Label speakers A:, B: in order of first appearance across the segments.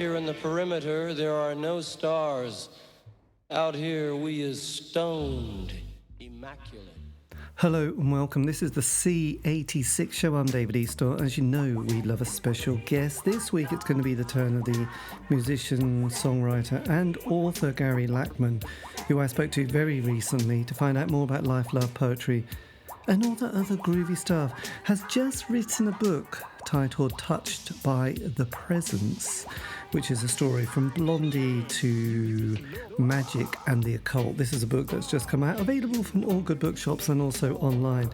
A: here in the perimeter, there are no stars. Out here, we is stoned, immaculate.
B: Hello and welcome. This is the C86 show. I'm David Eastaugh. As you know, we love a special guest. This week it's going to be the turn of the musician, songwriter and author Gary Lachman, who I spoke to very recently to find out more about life, love, poetry and all that other groovy stuff. Has just written a book titled Touched by the Presence, which is a story from Blondie to magic and the occult. This is a book that's just come out, available from all good bookshops and also online.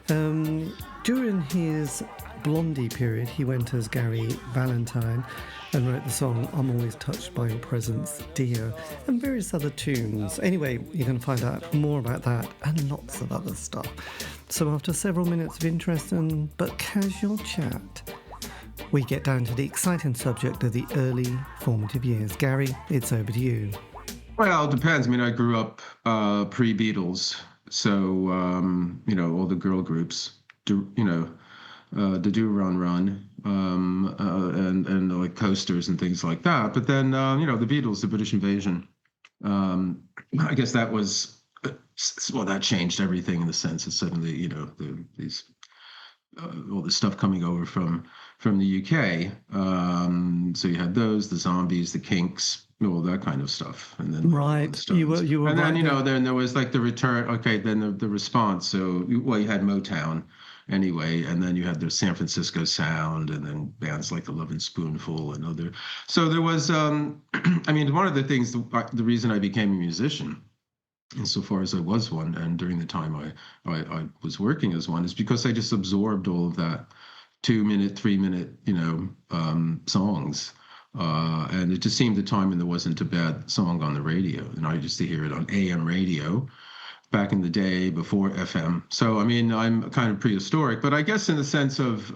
B: During his Blondie period, he went as Gary Valentine and wrote the song I'm Always Touched by Your Presence, Dear, and various other tunes. Anyway, you're going to find out more about that and lots of other stuff. So after several minutes of interesting but casual chat, we get down to the exciting subject of the early formative years. Gary, it's over to you.
C: Well, it depends. I mean, I grew up pre-Beatles, so, all the girl groups, the Do Run Run, and like Coasters and things like that. But then, the Beatles, the British Invasion, I guess that was, that changed everything in the sense that suddenly, all the stuff coming over from the UK. So you had those, the Zombies, the Kinks, all that kind of stuff, and then
B: right, you were,
C: and
B: right
C: then then there was like the return. Okay, then the response. So you had Motown anyway, and then you had the San Francisco Sound, and then bands like the Lovin' Spoonful and other. So there was, one of the things, the reason I became a musician, insofar as I was one, and during the time I was working as one, is because I just absorbed all of that 2-minute, 3-minute, songs. And it just seemed a time when there wasn't a bad song on the radio. And I used to hear it on AM radio back in the day before FM. So, I'm kind of prehistoric, but I guess in the sense of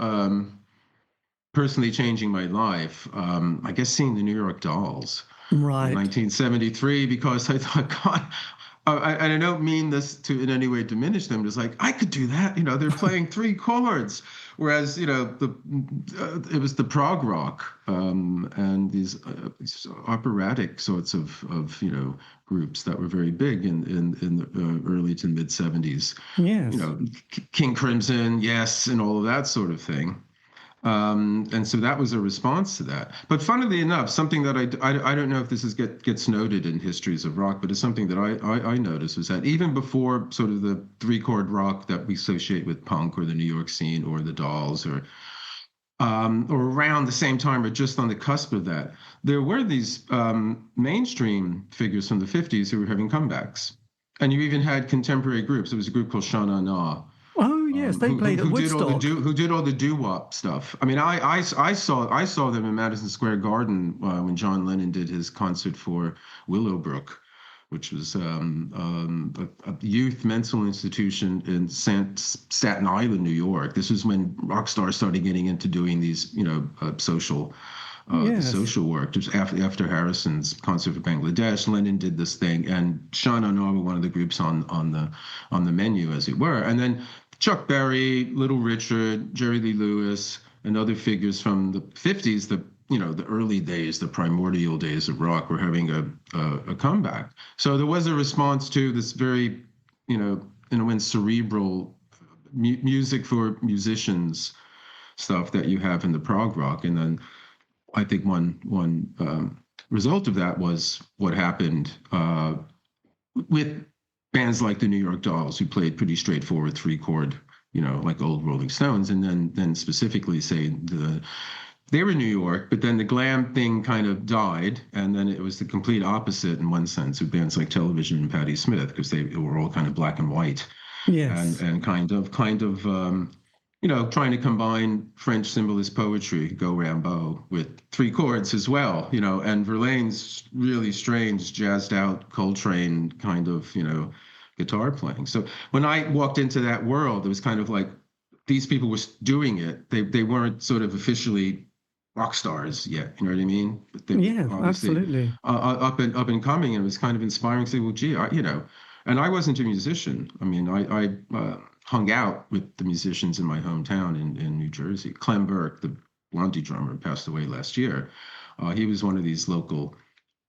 C: personally changing my life, I guess seeing the New York Dolls
B: right.
C: in 1973, because I thought, God, and I don't mean this to in any way diminish them. It's like, I could do that. They're playing 3 chords. Whereas, it was the prog rock and these operatic sorts of groups that were very big in the early to mid 70s.
B: Yes.
C: King Crimson, Yes, and all of that sort of thing. And so that was a response to that. But funnily enough, something that I don't know if this gets noted in histories of rock, but it's something that I noticed was that even before sort of the 3-chord rock that we associate with punk or the New York scene or the Dolls or around the same time or just on the cusp of that, there were these mainstream figures from the 50s who were having comebacks. And you even had contemporary groups. There was a group called Sha Na Na.
B: Oh yes, they played at Woodstock.
C: Who did all the doo-wop stuff? I saw them in Madison Square Garden when John Lennon did his concert for Willowbrook, which was a youth mental institution in Staten Island, New York. This was when rock stars started getting into doing these, social. The social work. Just after Harrison's concert for Bangladesh, Lennon did this thing, and Sha Na Na were one of the groups on the menu, as it were. And then Chuck Berry, Little Richard, Jerry Lee Lewis, and other figures from the 50s, the early days, the primordial days of rock, were having a comeback. So there was a response to this very, in a way, cerebral music for musicians stuff that you have in the prog rock, and then I think one result of that was what happened with bands like the New York Dolls, who played pretty straightforward 3-chord, like old Rolling Stones, and then specifically say they were New York, but then the glam thing kind of died, and then it was the complete opposite in one sense with bands like Television and Patti Smith, because they were all kind of black and white,
B: yes,
C: and kind of trying to combine French symbolist poetry, Go Rimbaud, with 3 chords as well, and Verlaine's really strange, jazzed out Coltrane kind of, guitar playing. So when I walked into that world, it was kind of like these people were doing it. They weren't sort of officially rock stars yet, you know what I mean? But they
B: were absolutely
C: up and coming, and it was kind of inspiring to say, well, gee, and I wasn't a musician. I hung out with the musicians in my hometown in New Jersey. Clem Burke, the Blondie drummer, passed away last year. He was one of these local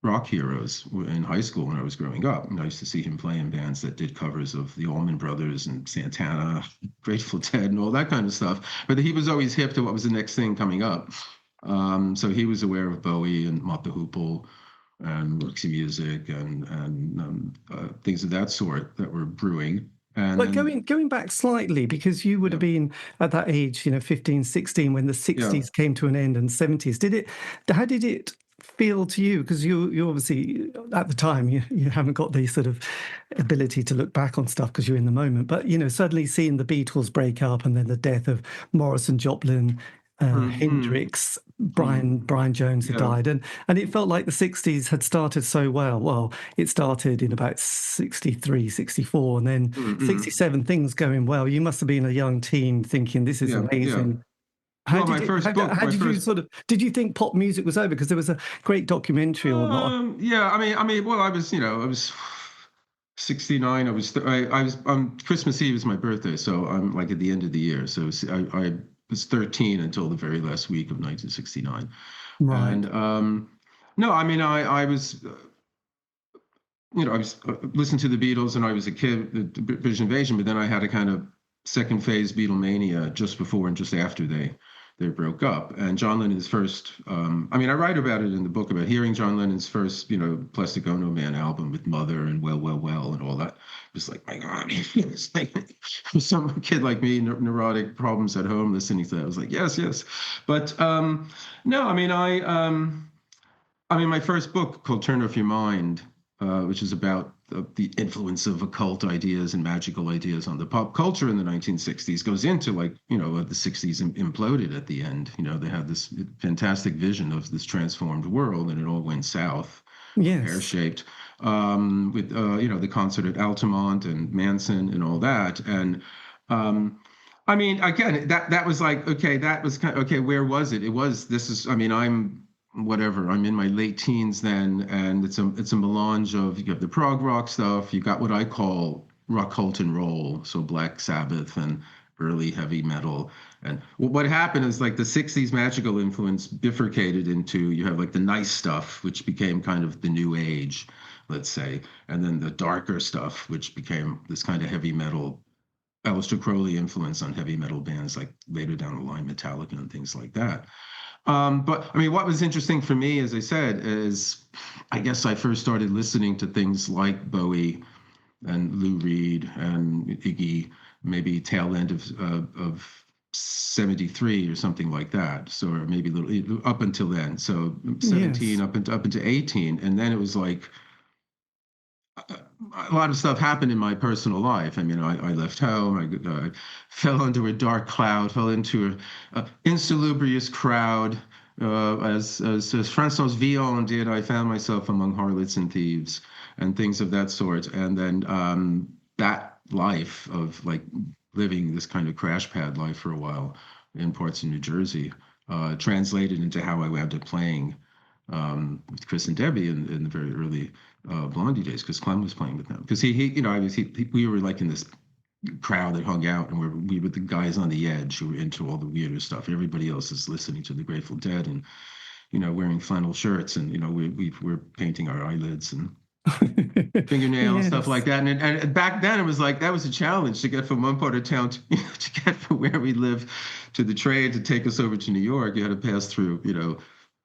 C: rock heroes in high school when I was growing up. And I used to see him play in bands that did covers of the Allman Brothers and Santana, Grateful Dead, and all that kind of stuff. But he was always hip to what was the next thing coming up. So he was aware of Bowie and Mott the Hoople and Roxy Music and things of that sort that were brewing. And
B: but going back slightly, because you would have been at that age, 15, 16, when the 60s came to an end and 70s. How did it feel to you? Because you obviously, at the time, you haven't got the sort of ability to look back on stuff because you're in the moment. But, suddenly seeing the Beatles break up and then the death of Morrison, Joplin, Hendrix, Brian Jones had died, and it felt like the 60s had started so well. Well, it started in about 63, 64, and then 67, things going well. You must have been a young teen thinking, this is amazing.
C: Yeah.
B: Did you think pop music was over? Because there was a great documentary or not?
C: I was 69. I was Christmas Eve was my birthday, so I'm like at the end of the year. So I was 13 until the very last week of 1969.
B: Right.
C: And I was listening to the Beatles, and I was a kid, the British Invasion, but then I had a kind of second phase Beatlemania just before and just after they broke up. And John Lennon's first, I write about it in the book, about hearing John Lennon's first, Plastic Ono Man album with Mother and Well, Well, Well and all that. It was like, my God, it's like some kid like me, neurotic problems at home, listening to that. I was like, yes. But my first book called Turn Off Your Mind, which is about the influence of occult ideas and magical ideas on the pop culture in the 1960s, goes into the 60s imploded at the end. They had this fantastic vision of this transformed world, and it all went south, pear-shaped, with the concert at Altamont and Manson and all that. And again, that was like, okay, that was kind of, okay, where was it? I'm in my late teens then, and it's a melange of, you have the prog rock stuff, you got what I call rock, cult, and roll, so Black Sabbath and early heavy metal. And what happened is, like, the 60s magical influence bifurcated into, you have like the nice stuff, which became kind of the new age, let's say, and then the darker stuff, which became this kind of heavy metal, Aleister Crowley influence on heavy metal bands like later down the line Metallica and things like that. But what was interesting for me, as I said, is I guess I first started listening to things like Bowie and Lou Reed and Iggy, maybe tail end of 73 or something like that. So, or maybe a little up until then. So 17 up into 18, and then it was like a lot of stuff happened in my personal life. I left home. I fell under a dark cloud, fell into an insalubrious crowd. As François Villon did, I found myself among harlots and thieves and things of that sort. And then that life of like living this kind of crash pad life for a while in parts of New Jersey translated into how I wound up playing with Chris and Debbie in the very early Blondie days, because Clem was playing with them. Because we were like in this crowd that hung out, and we were the guys on the edge who were into all the weirder stuff. Everybody else is listening to the Grateful Dead and wearing flannel shirts, and we're painting our eyelids and fingernails, stuff like that. And back then it was like that was a challenge to get from one part of town to get from where we lived to the train to take us over to New York. You had to pass through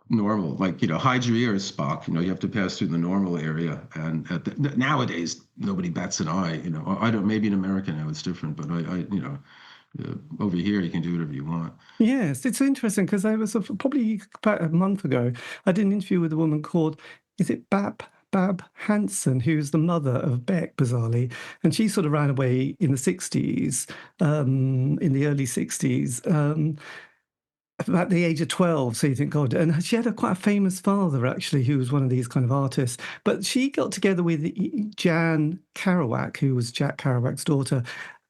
C: normal, like, hide your ears, Spock. You have to pass through the normal area. And nowadays, nobody bats an eye. I don't. Maybe in America now it's different, but over here you can do whatever you want.
B: Yes, it's interesting because I was probably about a month ago. I did an interview with a woman called, is it Bab Hansen, who's the mother of Beck, bizarrely, and she sort of ran away in the 60s, in the early 60s. About the age of 12, so you think, God. And she had quite a famous father, actually, who was one of these kind of artists. But she got together with Jan Kerouac, who was Jack Kerouac's daughter,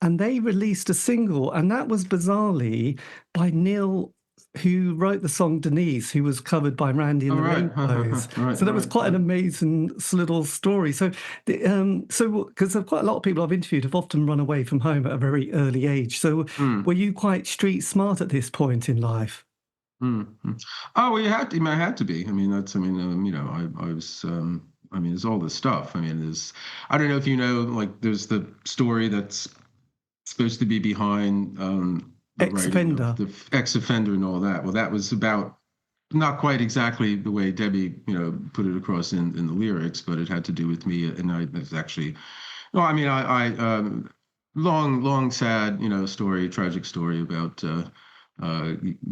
B: and they released a single. And that was bizarrely by Neil, who wrote the song Denise, who was covered by Randy and the Rainbows. So that was quite an amazing little story. So, because quite a lot of people I've interviewed have often run away from home at a very early age. So were you quite street smart at this point in life?
C: Mm-hmm. Oh, well, you had to. I mean, I had to be. I mean, that's. I mean, I was. I mean, there's all this stuff. I mean, there's. I don't know if you know. Like, there's the story that's supposed to be behind the writing of
B: Ex-offender.
C: the ex-offender and all that. Well, that was about not quite exactly the way Debbie, put it across in the lyrics, but it had to do with me, and I was actually. Well, I mean, long, sad, story, tragic story about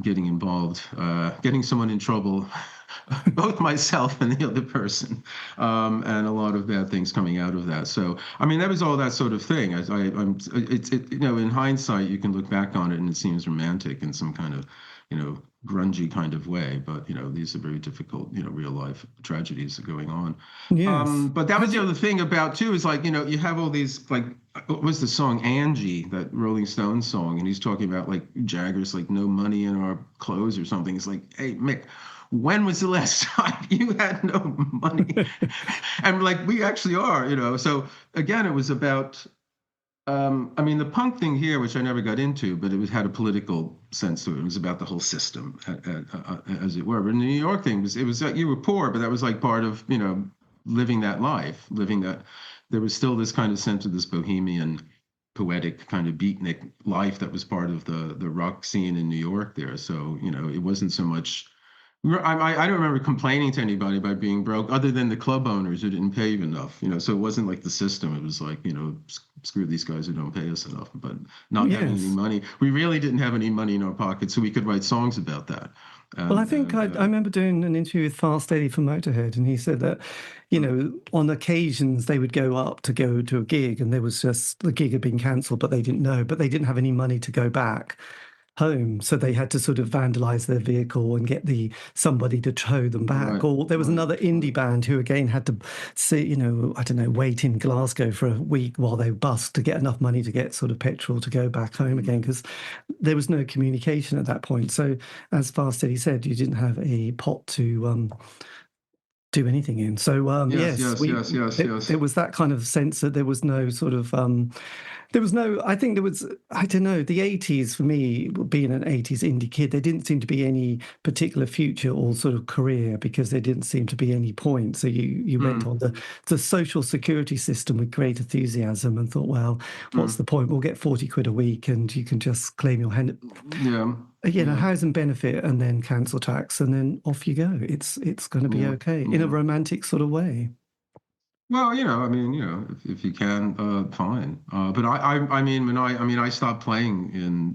C: getting involved, getting someone in trouble, both myself and the other person, and a lot of bad things coming out of that. So, I mean, that was all that sort of thing. In hindsight, you can look back on it and it seems romantic in some kind of, grungy kind of way. But, these are very difficult, real life tragedies going on.
B: Yes.
C: But that was the other thing about too is like, you have all these like, what was the song Angie, that Rolling Stones song, and he's talking about like Jagger's like no money in our clothes or something. It's like, hey Mick, when was the last time you had no money? And like we actually are, So again, it was about. I mean, the punk thing here, which I never got into, but had a political sense to it. It was about the whole system, as it were. But in the New York thing, it was like you were poor, but that was like part of, living that life, living that. There was still this kind of sense of this bohemian, poetic kind of beatnik life that was part of the rock scene in New York there. So, it wasn't so much. I don't remember complaining to anybody about being broke, other than the club owners who didn't pay you enough. So it wasn't like the system. It was like, screw these guys who don't pay us enough. But not having any
B: Yes.
C: money, we really didn't have any money in our pockets, so we could write songs about that.
B: Well, I think I remember doing an interview with Fast Eddie from Motorhead, and he said that, on occasions they would go up to go to a gig, and there was just the gig had been cancelled, but they didn't know, but they didn't have any money to go back home, so they had to sort of vandalize their vehicle and get somebody to tow them back.
C: Right,
B: Or there was another indie band who again had to wait in Glasgow for a week while they bussed to get enough money to get sort of petrol to go back home again, because there was no communication at that point. So as Fast Eddie said, you didn't have a pot to do anything in. So
C: yes.
B: there was that kind of sense that there was no sort of there was no, I think there was, I don't know, the 80s, for me, being an 80s indie kid, there didn't seem to be any particular future or sort of career, because there didn't seem to be any point. So you went on the social security system with great enthusiasm and thought, well, what's the point? We'll get 40 quid a week and you can just claim your housing benefit and then cancel tax and then off you go. It's going to be okay in a romantic sort of way.
C: Well, I mean, if you can, fine. But I mean, I stopped playing in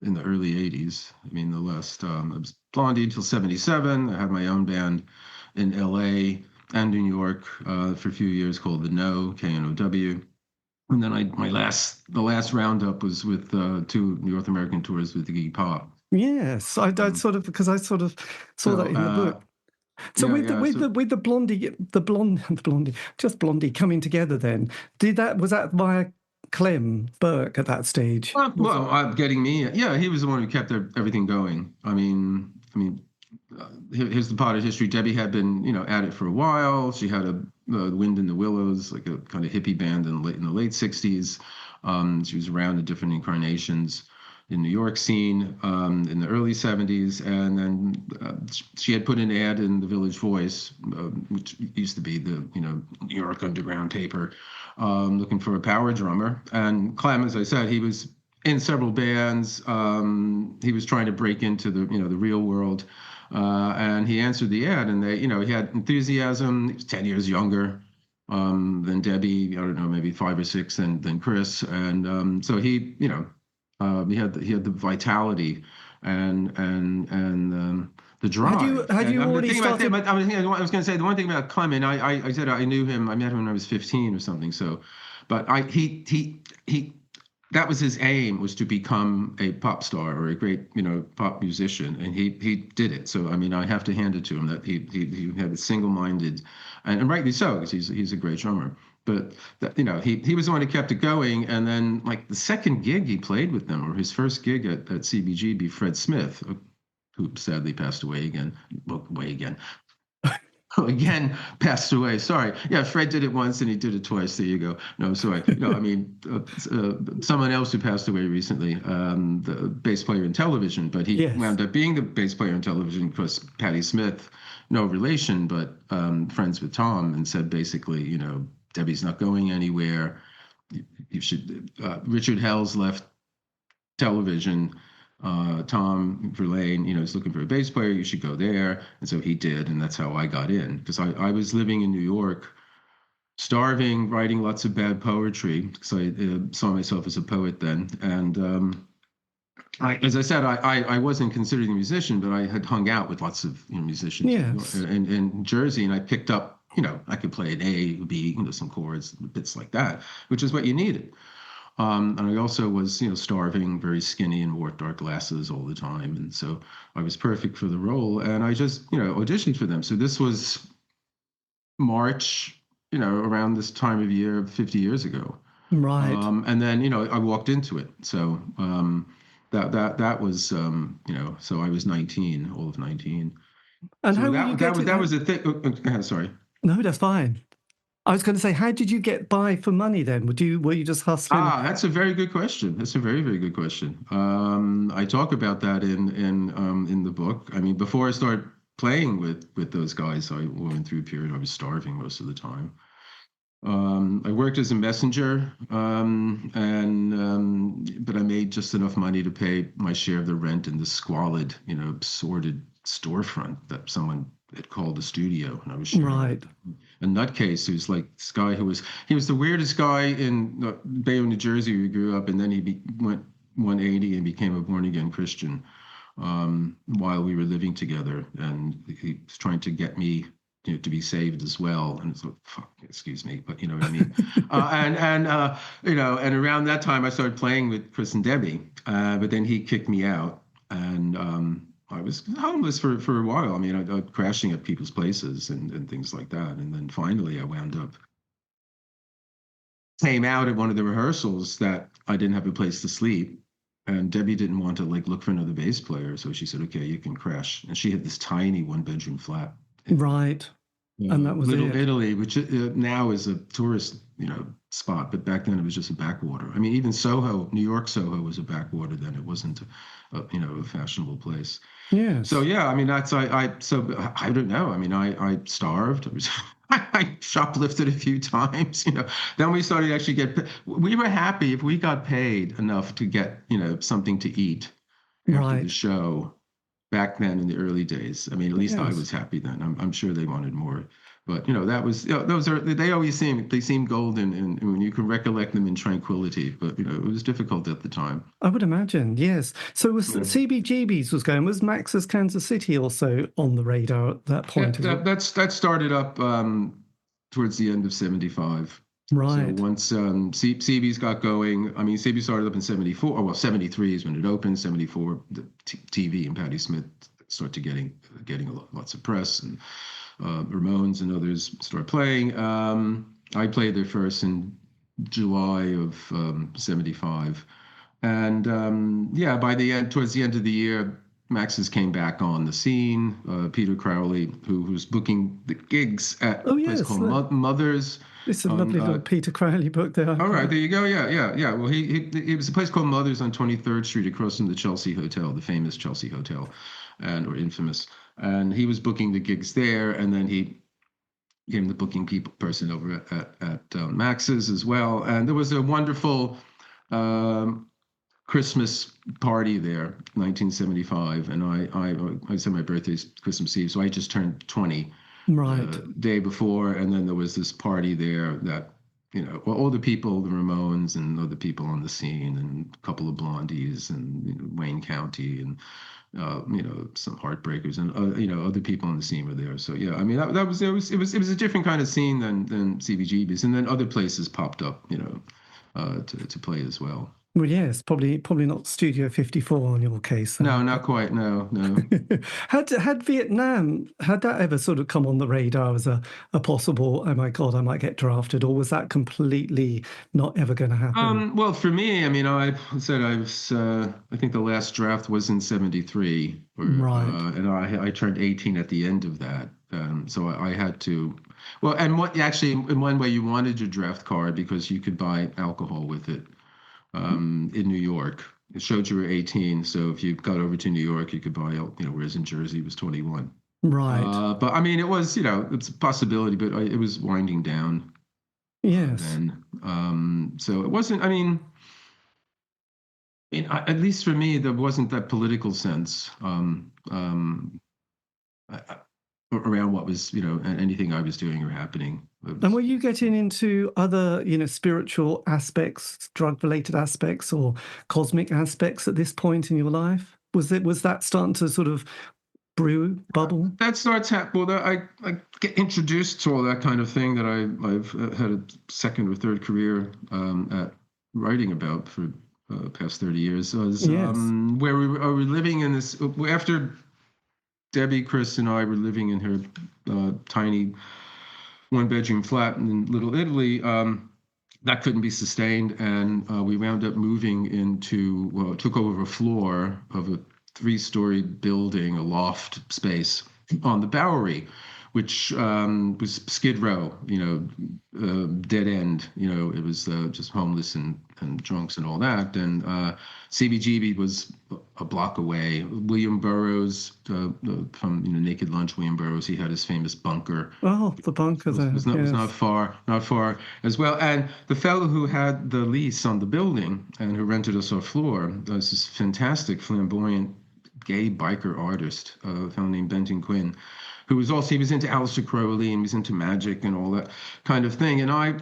C: the early '80s. I mean, the last I was Blondie until '77. I had my own band in L.A. and New York for a few years called the Know, K-N-O-W. And then the last roundup was with 2 North American tours with Iggy Pop.
B: Yes, I sort of, because I sort of saw that in the book. So with the Blondie, just Blondie coming together, then was that via Clem Burke at that stage?
C: Getting me, he was the one who kept everything going. I mean, here's the part of history. Debbie had been, at it for a while. She had a Wind in the Willows, like a kind of hippie band in the late '60s. She was around in different incarnations in New York scene in the early '70s, and then she had put an ad in the Village Voice, which used to be the New York underground paper, looking for a power drummer. And Clem, as I said, he was in several bands. He was trying to break into the the real world, and he answered the ad, and he had enthusiasm. He was 10 years younger than Debbie. I don't know, maybe 5 or 6 than Chris, and so he he had the vitality and the drive.
B: Had you already started?
C: I was going to say the one thing about Clement. I said I knew him. I met him when I was 15 or something. So, but he that was his aim, was to become a pop star or a great pop musician, and he did it. So I mean, I have to hand it to him that he had a single-minded, and rightly so, because he's a great drummer. But that, he was the one who kept it going. And then like the second gig he played with them, or his first gig at CBGB, Fred Smith, who sadly passed away again. who again passed away. Sorry. Yeah, Fred did it once and he did it twice. There you go. No, sorry. No, I mean, someone else who passed away recently, the bass player in television, but he
B: Yes.
C: wound up being the bass player in television because Patti Smith, no relation, but friends with Tom, and said basically, Debbie's not going anywhere. You should, Richard Hell's left television. Tom Verlaine, is looking for a bass player. You should go there. And so he did. And that's how I got in, because I was living in New York, starving, writing lots of bad poetry, because I saw myself as a poet then. And as I said, I wasn't considered a musician, but I had hung out with lots of musicians
B: Yes.
C: in Jersey, and I picked up, I could play an A, B, some chords, bits like that, which is what you needed. And I also was, starving, very skinny, and wore dark glasses all the time. And so I was perfect for the role. And I just, auditioned for them. So this was March, around this time of year, 50 years ago.
B: Right.
C: And then, I walked into it. So that was, so I was 19, all of 19.
B: And
C: So
B: how were you
C: that was a thing. Sorry.
B: No, that's fine. I was going to say, how did you get by for money then? Were you just hustling?
C: That's a very good question. That's a very, very good question. I talk about that in the book. I mean, before I started playing with those guys, I went through a period I was starving most of the time. I worked as a messenger, but I made just enough money to pay my share of the rent in the squalid, sordid storefront that someone had called a studio, and I was sharing.
B: Right.
C: A nutcase who's like this guy he was the weirdest guy in Bayonne, New Jersey, where he grew up, and then he went 180 and became a born-again Christian while we were living together, and he was trying to get me to be saved as well. And it's like, fuck, excuse me, but you know what I mean. And around that time I started playing with Chris and Debbie, but then he kicked me out, and I was homeless for a while. I mean, I was crashing at people's places and things like that. And then finally I wound up, came out at one of the rehearsals that I didn't have a place to sleep. And Debbie didn't want to look for another bass player. So she said, okay, you can crash. And she had this tiny 1-bedroom flat.
B: Right. And that was
C: Little
B: it.
C: Italy, which now is a tourist, spot, but back then it was just a backwater. I mean, even Soho, New York Soho was a backwater then. It wasn't, a fashionable place.
B: Yeah.
C: So yeah, I mean, I don't know. I mean, I starved. I shoplifted a few times. Then we started to actually we were happy if we got paid enough to get something to eat after the show. Back then in the early days, I mean, at least I was happy then. I'm sure they wanted more, but that was they always seem golden, and when you can recollect them in tranquility. But it was difficult at the time.
B: I would imagine, yes. So was CBGB's was going? Was Max's Kansas City also on the radar at that point?
C: That started up towards the end of '75.
B: Right.
C: So once CB's got going, I mean, CB started up in '74. Well, '73 is when it opened. '74, the TV and Patti Smith started getting lots of press, and Ramones and others started playing. I played there first in July of '75, and by the end, towards the end of the year, Max's came back on the scene. Peter Crowley, who was booking the gigs at a place called Mothers.
B: It's a lovely little Peter Crowley book there.
C: All right, there you go. Yeah. Well, it was a place called Mothers on 23rd Street across from the Chelsea Hotel, the famous Chelsea Hotel, or infamous. And he was booking the gigs there, and then he became the booking person over at Max's as well. And there was a wonderful Christmas party there, 1975, and I said my birthday's Christmas Eve, so I just turned 20.
B: Right.
C: Day before, and then there was this party there that all the people, the Ramones and other people on the scene, and a couple of Blondies, and Wayne County, and some Heartbreakers, and other people on the scene were there. So yeah, I mean it was a different kind of scene than CBGB's, and then other places popped up to play as well.
B: Well, yes, probably not Studio 54 in your case.
C: No, not quite. No.
B: Had Vietnam, had that ever sort of come on the radar as a possible, oh my God, I might get drafted, or was that completely not ever going to happen?
C: Well, for me, I mean, I said I think the last draft was in '73, right, and I turned 18 at the end of that. So I had to, well, and what actually in one way you wanted your draft card because you could buy alcohol with it in New York. It showed you were 18, so if you got over to New York, you could buy, whereas in Jersey it was 21.
B: Right.
C: But I mean, it was, it's a possibility, but it was winding down
B: Yes.
C: then. So it wasn't, at least for me, there wasn't that political sense around what was, anything I was doing or happening.
B: And were you getting into other, spiritual aspects, drug-related aspects, or cosmic aspects at this point in your life? Was that starting to sort of bubble?
C: That starts happening. Well, I get introduced to all that kind of thing that I've had a second or third career at writing about for past 30 years. Was where we were living in this after Debbie, Chris, and I were living in her tiny one-bedroom flat in Little Italy. That couldn't be sustained, and we wound up moving into, took over a floor of a 3-story building, a loft space on the Bowery, which was Skid Row, dead end. It was just homeless and drunks and all that. And CBGB was a block away. William Burroughs from Naked Lunch, William Burroughs, he had his famous bunker.
B: Oh, the bunker there.
C: Was not far as well. And the fellow who had the lease on the building and who rented us our floor was this fantastic, flamboyant, gay biker artist, a fellow named Benton Quinn, who was also, he was into Aleister Crowley and he was into magic and all that kind of thing. And I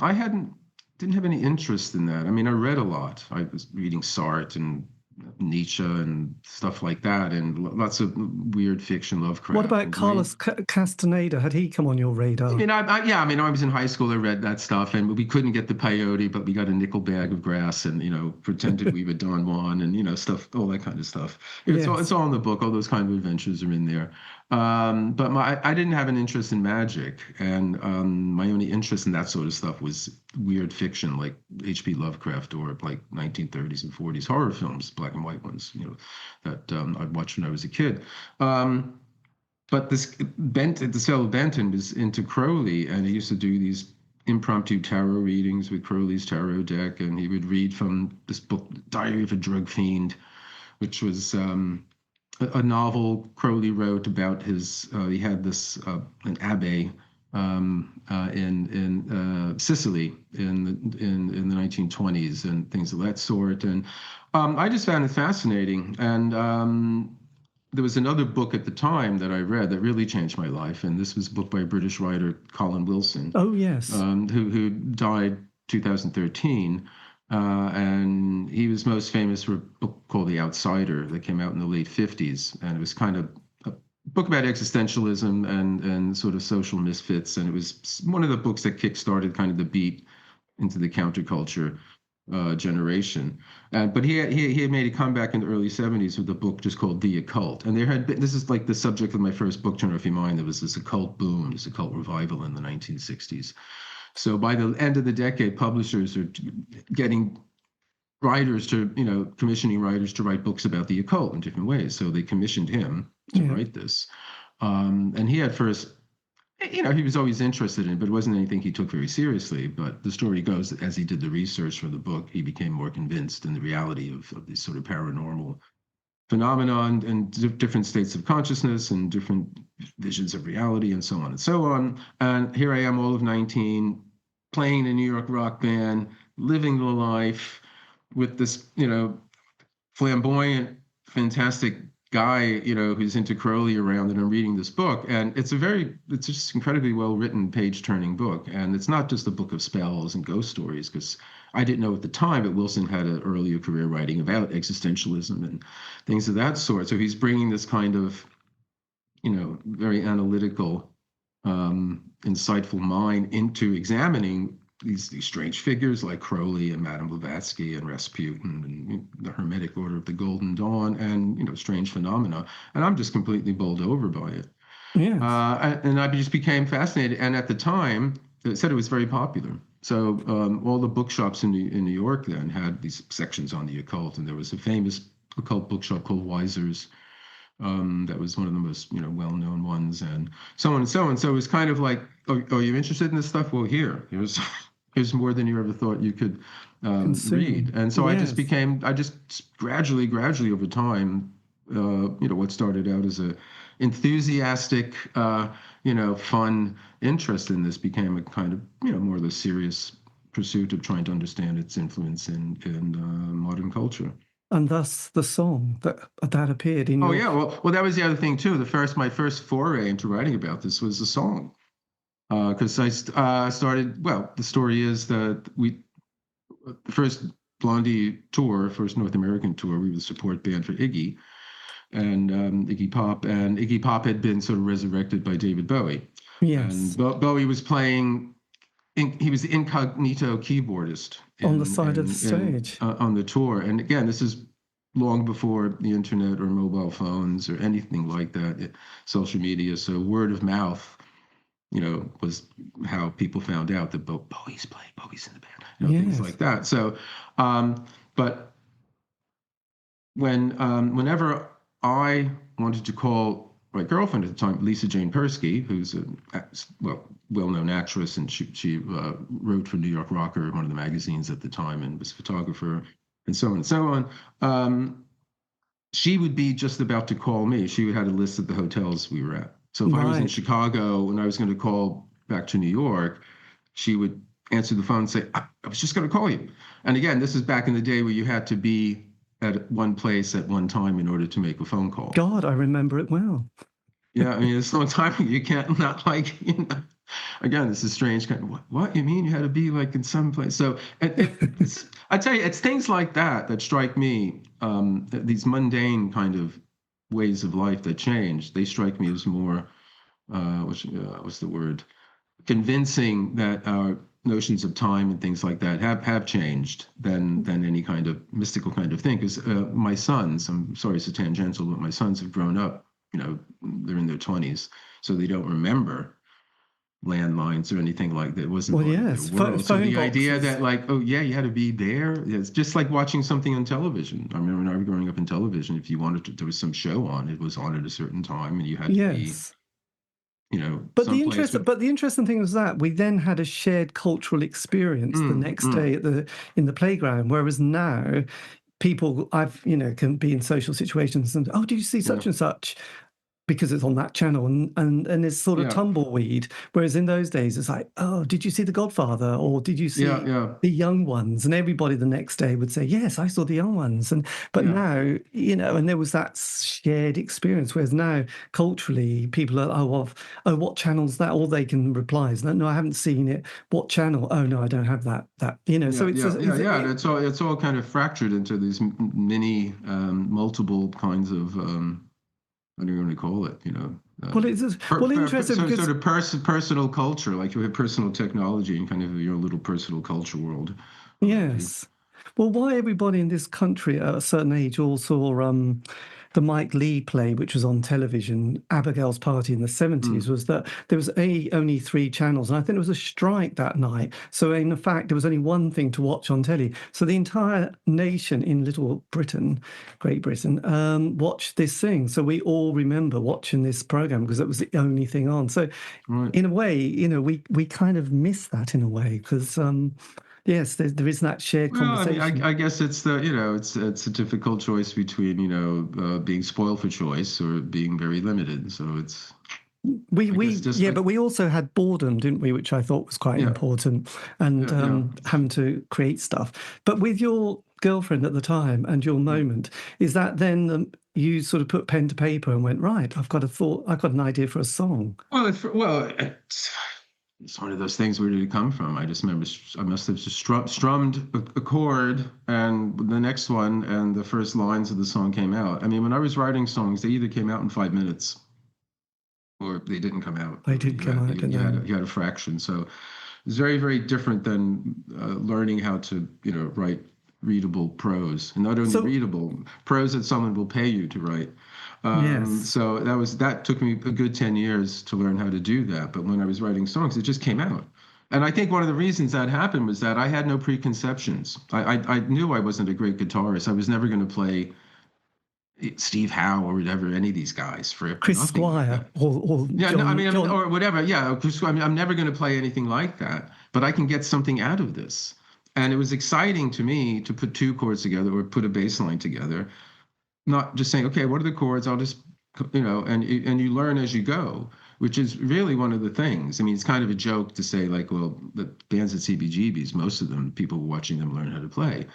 C: didn't have any interest in that. I mean, I read a lot. I was reading Sartre and Nietzsche and stuff like that, and lots of weird fiction, Lovecraft.
B: What about Carlos Castaneda? Had he come on your radar?
C: I was in high school. I read that stuff, and we couldn't get the peyote, but we got a nickel bag of grass, and pretended we were Don Juan, and stuff, all that kind of stuff. It's all in the book. All those kind of adventures are in there. But I didn't have an interest in magic, and my only interest in that sort of stuff was weird fiction like H.P. Lovecraft or like 1930s and 40s horror films, black and white ones, that I'd watched when I was a kid. But this fellow Benton was into Crowley, and he used to do these impromptu tarot readings with Crowley's tarot deck, and he would read from this book, Diary of a Drug Fiend, which was a novel Crowley wrote about his. He had this an abbé in Sicily in the 1920s and things of that sort, and I just found it fascinating. And there was another book at the time that I read that really changed my life, and this was a book by a British writer, Colin Wilson.
B: Oh yes,
C: who died 2013. And he was most famous for a book called The Outsider that came out in the late 50s. And it was kind of a book about existentialism and sort of social misfits. And it was one of the books that kickstarted kind of the beat into the counterculture generation. But he had made a comeback in the early 70s with a book just called The Occult. And this is like the subject of my first book, Turn Off Your Mind. There was this occult boom, this occult revival in the 1960s. So by the end of the decade, publishers are getting writers to, commissioning writers to write books about the occult in different ways. So they commissioned him to write this. And he at first, he was always interested in it, but it wasn't anything he took very seriously. But the story goes that as he did the research for the book, he became more convinced in the reality of these sort of paranormal phenomenon and different states of consciousness and different visions of reality and so on and so on. And here I am, all of 19, playing in a New York rock band, living the life with this, flamboyant, fantastic guy, who's into Crowley around, and I'm reading this book. And it's just incredibly well-written, page-turning book. And it's not just a book of spells and ghost stories, because I didn't know at the time, but Wilson had an earlier career writing about existentialism and things of that sort. So he's bringing this kind of, very analytical, insightful mind into examining these strange figures like Crowley and Madame Blavatsky and Rasputin and the Hermetic Order of the Golden Dawn and, strange phenomena. And I'm just completely bowled over by it. Yeah. And I just became fascinated. And at the time, it said it was very popular. So all the bookshops in New York then had these sections on the occult, and there was a famous occult bookshop called Weiser's That was one of the most, well-known ones, and so on and so on. So it was kind of like, oh, you're interested in this stuff? Well, here's more than you ever thought you could read. And so
B: Yes.
C: I just gradually over time, what started out as a enthusiastic, fun interest in this became a kind of, more or less serious pursuit of trying to understand its influence in modern culture.
B: And thus the song that appeared in
C: Oh
B: your...
C: yeah, well, that was the other thing too. My first foray into writing about this was a song, because I started. Well, the story is that the first Blondie tour, first North American tour, we were the support band for Iggy and Iggy Pop, and Iggy Pop had been sort of resurrected by David Bowie.
B: Yes.
C: And Bowie was playing. He was the incognito keyboardist
B: on the side of the stage
C: on the tour. And again, this is long before the internet or mobile phones or anything like that, social media. So word of mouth, was how people found out that Bowie's playing, Bowie's in the band, things like that. So, but whenever I wanted to call my girlfriend at the time, Lisa Jane Persky, who's a well-known actress, and she wrote for New York Rocker, one of the magazines at the time, and was a photographer, and so on and so on. She would be just about to call me. She had a list of the hotels we were at. So if I was in Chicago and I was going to call back to New York, she would answer the phone and say, I was just going to call you. And again, this is back in the day where you had to be at one place at one time in order to make a phone call.
B: God, I remember it well.
C: Yeah, I mean, it's a long time ago. You can't not again, this is strange. Kind of, what you mean? You had to be like in some place. So I tell you, it's things like that strike me. These mundane kind of ways of life that change, they strike me as more, what's the word? Convincing that our notions of time and things like that have changed than any kind of mystical kind of thing. Because my sons, I'm sorry it's a tangential, but my sons have grown up, they're in their 20s, so they don't remember landlines or anything like that. It wasn't part of their world. So the idea that like, oh yeah, you had to be there, it's just like watching something on television. I remember when I was growing up in television, if you wanted to, there was some show on, it was on at a certain time, and you had to be,
B: but the interesting thing was that we then had a shared cultural experience the next day in the playground, whereas now people can be in social situations and, oh, did you see such and such? Because it's on that channel, and it's sort of tumbleweed. Whereas in those days, it's like, oh, did you see The Godfather, or did you see The Young Ones? And everybody the next day would say, yes, I saw The Young Ones. But now, and there was that shared experience. Whereas now, culturally, people are, what channel's that? Or they can reply, no, I haven't seen it. What channel? Oh no, I don't have that. So
C: it's all kind of fractured into these mini, multiple kinds of. What do you want to call it?
B: Interesting.
C: Sort of personal culture, like you have personal technology and kind of your little personal culture world.
B: Yes. Well, why everybody in this country at a certain age all saw the Mike Leigh play, which was on television, Abigail's Party in the 70s, was that there was only 3 channels. And I think there was a strike that night. So in fact, there was only one thing to watch on telly. So the entire nation in Little Britain, Great Britain, watched this thing. So we all remember watching this program because it was the only thing on. So in a way, we kind of miss that in a way because... yes, there is that shared conversation.
C: I mean, I guess it's it's a difficult choice between being spoiled for choice or being very limited. So it's
B: but we also had boredom, didn't we? Which I thought was quite important, and having to create stuff. But with your girlfriend at the time and your moment, is that then you sort of put pen to paper and went, right, I've got an idea for a song?
C: It's one of those things. Where did it come from? I just remember I must have just strummed a chord and the next one, and the first lines of the song came out. I mean, when I was writing songs, they either came out in 5 minutes or they didn't come out.
B: They did come out.
C: You had a fraction. So it's very, very different than learning how to, write readable prose. And not only readable, prose that someone will pay you to write. So that took me a good 10 years to learn how to do that. But when I was writing songs, it just came out. And I think one of the reasons that happened was that I had no preconceptions. I knew I wasn't a great guitarist. I was never going to play Steve Howe or whatever, any of these guys for
B: Chris
C: nothing like
B: Squire
C: that.
B: or
C: Yeah, no,
B: John, John.
C: or whatever. Yeah, I mean, I'm never going to play anything like that, but I can get something out of this. And it was exciting to me to put two chords together or put a bass line together, not just saying, okay, what are the chords? I'll just, and you learn as you go, which is really one of the things. I mean, it's kind of a joke to say like, well, the bands at CBGBs, most of them, people watching them learn how to play.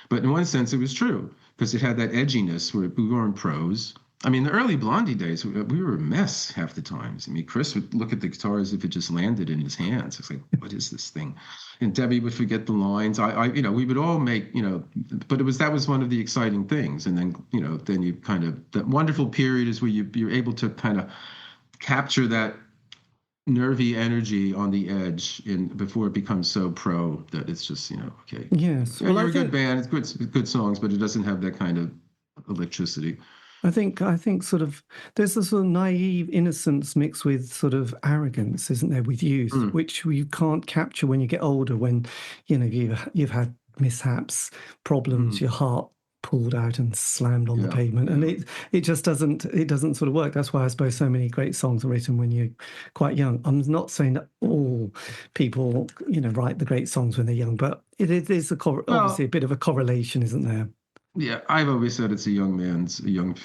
C: But in one sense, it was true because it had that edginess where we weren't pros. I mean, the early Blondie days, we were a mess half the times. I mean, Chris would look at the guitar as if it just landed in his hands. It's like, what is this thing? And Debbie would forget the lines. We would all make, but that was one of the exciting things. And then, then you kind of, that wonderful period is where you're able to kind of capture that nervy energy on the edge before it becomes so pro that it's just, okay.
B: Yes.
C: Yeah, you're a good band. It's good songs, but it doesn't have that kind of electricity.
B: I think sort of there's a sort of naive innocence mixed with sort of arrogance, isn't there, with youth, which you can't capture when you get older, when you've had mishaps, problems, your heart pulled out and slammed on the pavement, and it just doesn't sort of work. That's why I suppose so many great songs are written when you're quite young. I'm not saying that all people write the great songs when they're young, but it is obviously a bit of a correlation, isn't there?
C: Yeah, I've always said it's a young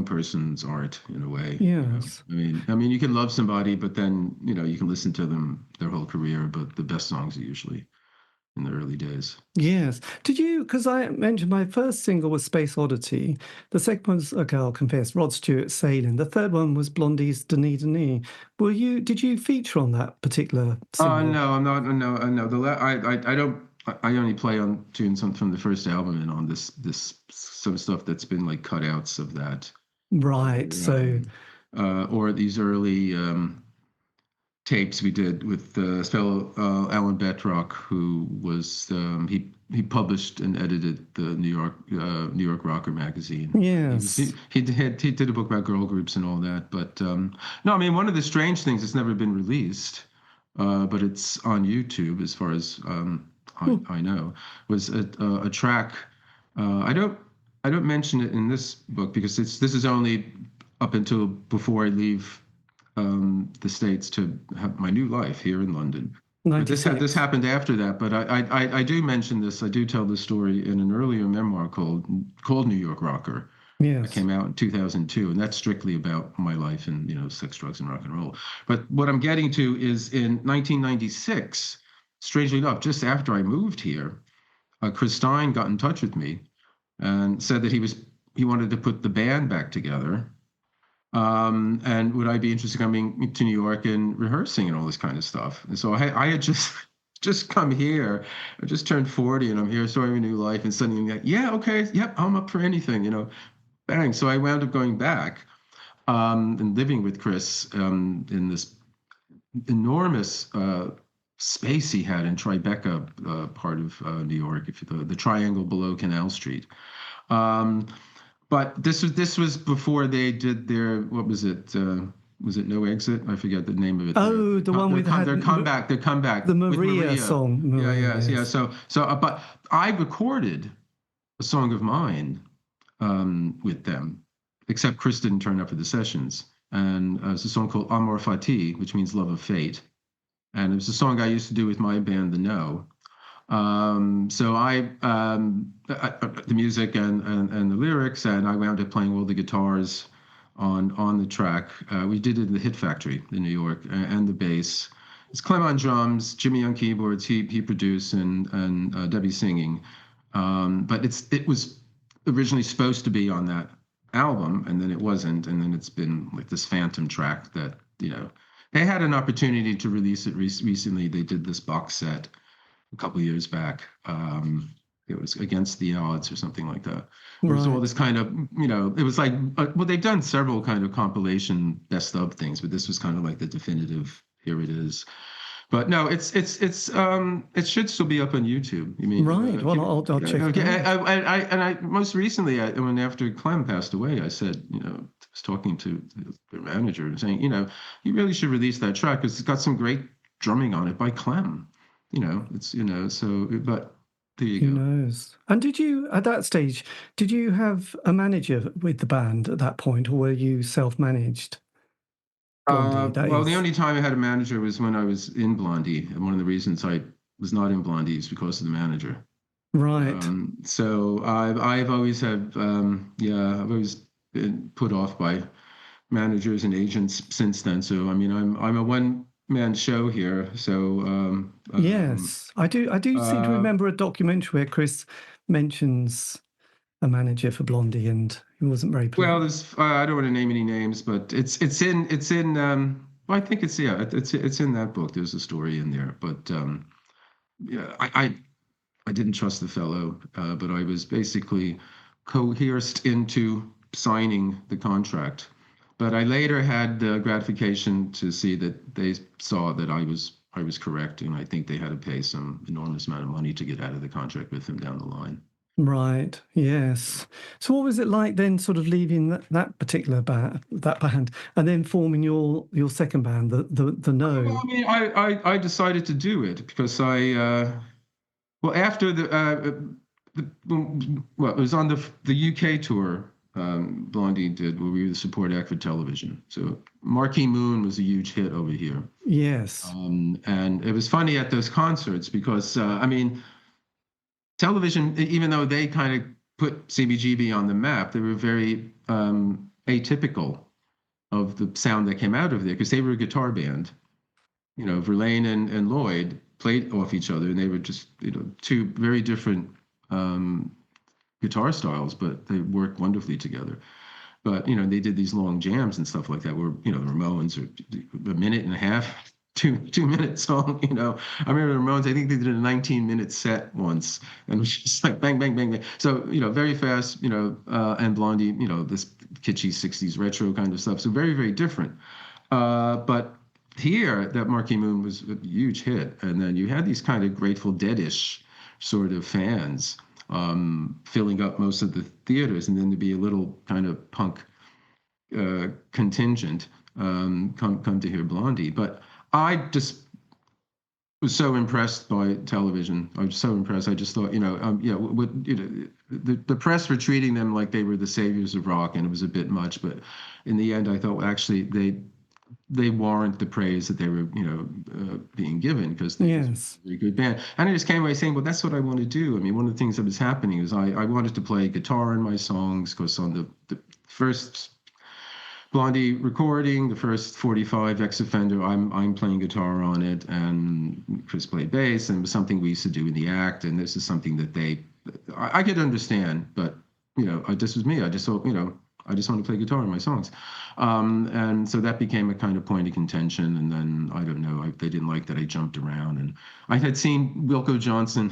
C: person's art in a way.
B: Yes.
C: I mean, you can love somebody, but then you can listen to them their whole career. But the best songs are usually in the early days.
B: Yes. Did you? Because I mentioned my first single was Space Oddity. The second one was, okay, I'll confess, Rod Stewart's Sailing. The third one was Blondie's Denis Denis. Did you feature on that particular single?
C: No, I'm not. No. I don't. I only play on tunes from the first album and on this some stuff that's been like cutouts of that.
B: Right.
C: Or these early tapes we did with this fellow Alan Betrock, who was he published and edited the New York Rocker magazine.
B: Yes.
C: He did a book about girl groups and all that. But no, I mean, one of the strange things that's never been released, but it's on YouTube as far as I know, was a track. I don't mention it in this book because this is only up until before I leave the States to have my new life here in London. But this happened after that. But I do mention this. I do tell this story in an earlier memoir called New York Rocker.
B: Yes.
C: It came out in 2002, and that's strictly about my life and sex, drugs, and rock and roll. But what I'm getting to is in 1996. Strangely enough, just after I moved here, Chris Stein got in touch with me and said that he wanted to put the band back together, and would I be interested in coming to New York and rehearsing and all this kind of stuff. And so I had just come here. I just turned 40 and I'm here starting a new life, and suddenly like, yeah, okay, yep, I'm up for anything, bang. So I wound up going back and living with Chris in this enormous space he had in Tribeca, part of New York, the triangle below Canal Street. But this was before they did their, what was it? Was it No Exit? I forget the name of it.
B: Oh, the one with
C: their comeback.
B: The Maria song.
C: Maria, yeah. So, but I recorded a song of mine with them, except Chris didn't turn up for the sessions. And it's a song called Amor Fati, which means love of fate. And it was a song I used to do with my band, The No. So the music and the lyrics, and I wound up playing all the guitars on the track. We did it in the Hit Factory in New York, and the bass. It's Clem on drums, Jimmy on keyboards. He produced and Debbie singing. But it was originally supposed to be on that album, and then it wasn't, and then it's been like this phantom track that they had an opportunity to release it recently. They did this box set a couple of years back. It was Against the Odds or something like that. It was all this kind of, it was like, well, they've done several kind of compilation best of things, but this was kind of like the definitive, here it is. But no, it should still be up on YouTube. I mean,
B: right. Well, I'll check it out.
C: I most recently, when after Clem passed away, I said, I was talking to their manager and saying, you really should release that track because it's got some great drumming on it by Clem. But There you
B: Who
C: go.
B: knows? And did you, at that stage, did you have a manager with the band at that point, or were you self-managed? Blondie, that
C: Well, the
B: is.
C: only time I had a manager was when I was in Blondie, and one of the reasons I was not in Blondie is because of the manager.
B: Right.
C: So I've always had I've always been put off by managers and agents since then. So I mean, I'm a one man show here. So
B: Yes, I do seem to
C: uh,
B: remember a documentary where Chris mentions a manager for Blondie, and he wasn't very
C: well,
B: pleased.
C: there's I don't want to name any names, but it's in well, I think it's in that book. There's a story in there, but yeah, I didn't trust the fellow, but I was basically coerced into signing the contract. But I later had the gratification to see that they saw that I was correct, and I think they had to pay some enormous amount of money to get out of the contract with him down the line.
B: Right. Yes. So what was it like then, sort of leaving that particular that band, and then forming your second band, the
C: Well,
B: No?
C: I mean, I decided to do it because well, after well, it was on the UK tour Blondie did, where we were the support act for television. So Marquee Moon was a huge hit over here.
B: Yes.
C: And it was funny at those concerts because, I mean, television, even though they kind of put CBGB on the map, they were very atypical of the sound that came out of there because they were a guitar band. You know, Verlaine and Lloyd played off each other, and they were just, you know, two very different guitar styles, but they worked wonderfully together. But, you know, they did these long jams and stuff like that where, you know, the Ramones are a minute and a half, 2 2 minute song, you know. I remember the Ramones, I think they did a 19-minute set once, and it was just like bang, bang, bang, bang. So, you know, very fast, you know, and Blondie, you know, this kitschy 60s retro kind of stuff. So very, very different. But here, that Marquee Moon was a huge hit. And then you had these kind of Grateful Dead-ish sort of fans filling up most of the theaters, and then to be a little kind of punk contingent come to hear Blondie. But I just was so impressed by television. I was so impressed. I just thought, you know, you know, the press were treating them like they were the saviors of rock, and it was a bit much. But in the end, I thought, well, actually, they warrant the praise that they were, you know, being given, because they was
B: Yes.
C: a very good band. And I just came away saying, well, that's what I want to do. I mean, one of the things that was happening is I wanted to play guitar in my songs, because on the first Blondie recording, the first 45 Ex Offender, I'm playing guitar on it, and Chris played bass, and it was something we used to do in the act. And this is something that I could understand, but, you know, this was me. I just thought, you know, I just want to play guitar in my songs. And so that became a kind of point of contention. And then, I don't know, they didn't like that I jumped around. And I had seen Wilco Johnson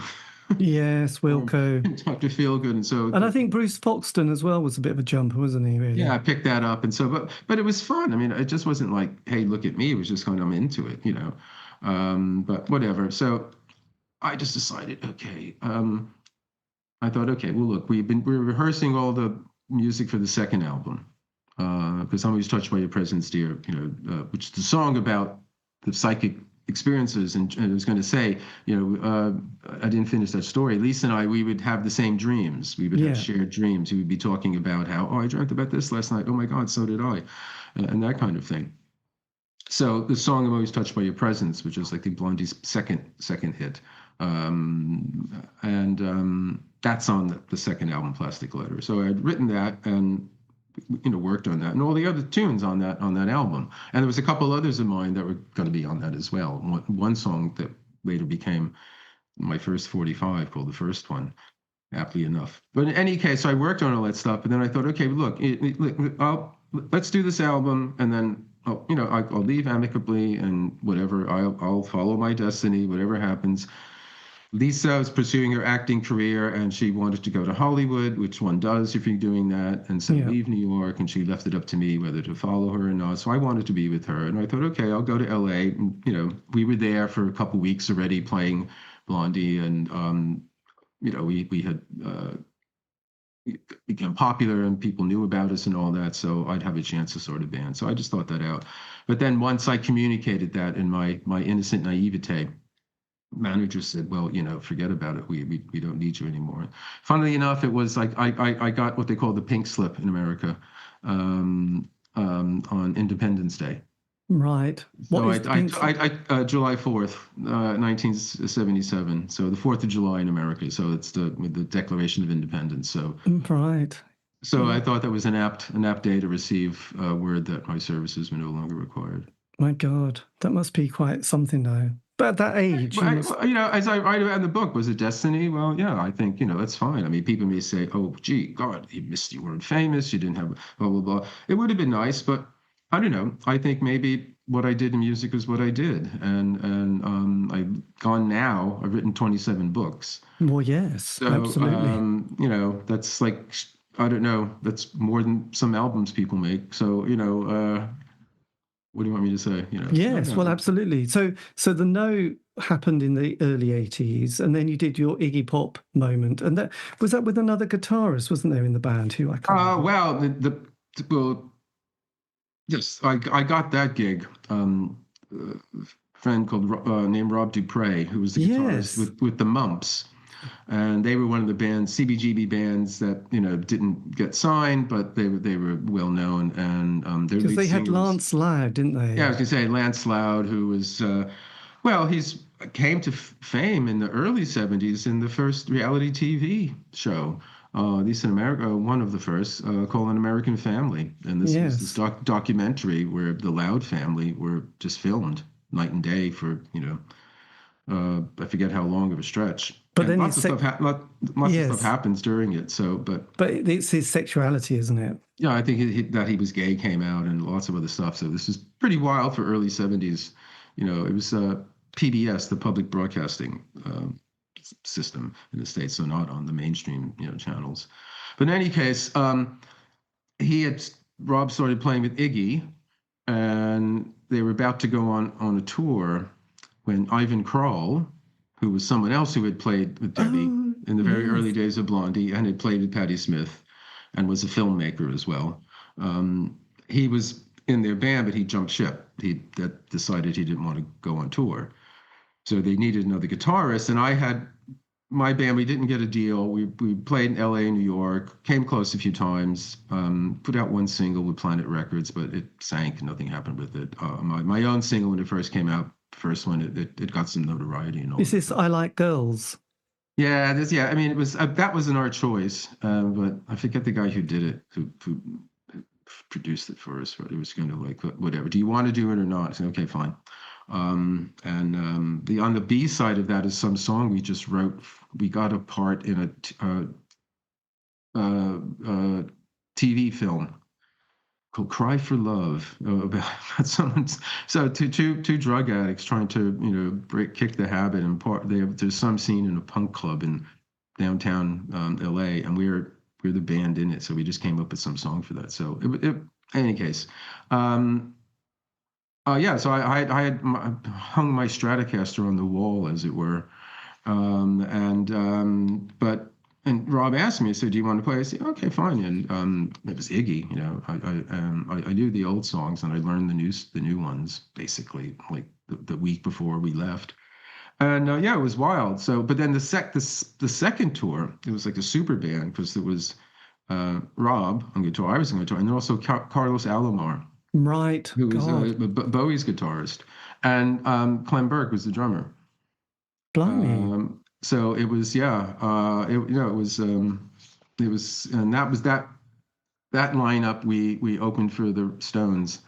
B: Yes, Wilco.
C: Dr. Feelgood. And so,
B: And I think Bruce Foxton as well was a bit of a jumper, wasn't he, really?
C: yeah, I picked that up. And so, but it was fun. I mean, it just wasn't like, hey, look at me. It was just kind of, I'm into it, you know. But whatever. So I just decided, okay. I thought, okay, well, look, we're rehearsing all the music for the second album, because I'm always touched by your presence, dear, you know, which is the song about the psychic experiences. And I was going to say, you know, I didn't finish that story. Lisa and I, we would have the same dreams. We would have shared dreams. We would be talking about how, oh, I dreamt about this last night. Oh my God, so did I, and that kind of thing. So the song "I'm Always Touched by Your Presence," which is like the Blondie's second hit, and that's on the second album, Plastic Letter. So I had written that and, you know, worked on that, and all the other tunes on that album. And there was a couple others of mine that were going to be on that as well. One song that later became my first 45, called "The First One," aptly enough. But in any case, so I worked on all that stuff, and then I thought, okay, look, let's do this album, and then you know, I'll leave amicably, and whatever, I'll follow my destiny, whatever happens. Lisa was pursuing her acting career, and she wanted to go to Hollywood, which one does if you're doing that, and so leave New York, and she left it up to me whether to follow her or not. So I wanted to be with her, and I thought, okay, I'll go to LA. And, you know, we were there for a couple weeks already playing Blondie, and you know, we had became popular and people knew about us and all that, so I'd have a chance to sort of band. So I just thought that out. But then once I communicated that in my innocent naivete, manager said, well, forget about it. We don't need you anymore. Funnily enough, it was like I got what they call the pink slip in America on Independence Day.
B: Right.
C: So July 4th, 1977. So the 4th of July in America. So it's the Declaration of Independence. So
B: right.
C: So I thought that was an apt day to receive word that my services were no longer required.
B: My God, that must be quite something, though. But at that age,
C: as I write about in the book, was it destiny? Well, yeah, I think that's fine. I mean, people may say, "Oh, gee, God, you weren't famous. You didn't have blah blah blah." It would have been nice, but I don't know. I think maybe what I did in music is what I did, and I've gone now. I've written 27 books.
B: Well, yes, so, absolutely.
C: That's like, I don't know. That's more than some albums people make. So what do you want me to say?
B: Yes, well, absolutely. So the No happened in the early 80s, and then you did your Iggy Pop moment, and that was with another guitarist, wasn't there, in the band? Who I can't.
C: Well, yes, I got that gig. A friend named Rob Dupre, who was the guitarist with the Mumps. And they were one of the bands, CBGB bands, that didn't get signed, but they were well known. And
B: because they had Lance Loud, didn't they?
C: Yeah, I was gonna say Lance Loud, who was he's came to fame in the early '70s in the first reality TV show, at least in America, one of the first, called An American Family, and this was this documentary where the Loud family were just filmed night and day for I forget how long of a stretch. But then lots of stuff happens during it. So, but
B: it's his sexuality, isn't it?
C: Yeah, I think that he was gay came out, and lots of other stuff. So this is pretty wild for early '70s. It was PBS, the public broadcasting system in the States, so not on the mainstream channels. But in any case, Rob started playing with Iggy, and they were about to go on a tour when Ivan Krall, who was someone else who had played with Debbie in the very early days of Blondie and had played with Patti Smith and was a filmmaker as well. He was in their band, but he jumped ship. He decided he didn't want to go on tour. So they needed another guitarist. And I had my band, we didn't get a deal. We played in LA and New York, came close a few times, put out one single with Planet Records, but it sank. Nothing happened with it. My own single, when it first came out, first one, it got some notoriety and all.
B: Is this I Like Girls?
C: Yeah, I mean, it was that wasn't our choice, but I forget the guy who did it, who produced it for us. It was going to like, whatever. Do you want to do it or not? I said, okay, fine. On the B side of that is some song we just wrote. We got a part in a TV film called "Cry for Love" about someone's. So two drug addicts trying to kick the habit, and there's some scene in a punk club in downtown LA, and we're the band in it. So we just came up with some song for that. So in any case. So I had hung my Stratocaster on the wall, as it were, and Rob asked me, so do you want to play? I said, okay, fine. And it was Iggy, I knew the old songs, and I learned the new ones basically like the week before we left, and it was wild. So, but then the second tour, it was like a super band because there was Rob on guitar, I was on guitar, and then also Carlos Alomar.
B: Right.
C: Who was Bowie's guitarist, and Clem Burke was the drummer.
B: Blimey.
C: So it was, and that was that lineup. We opened for the Stones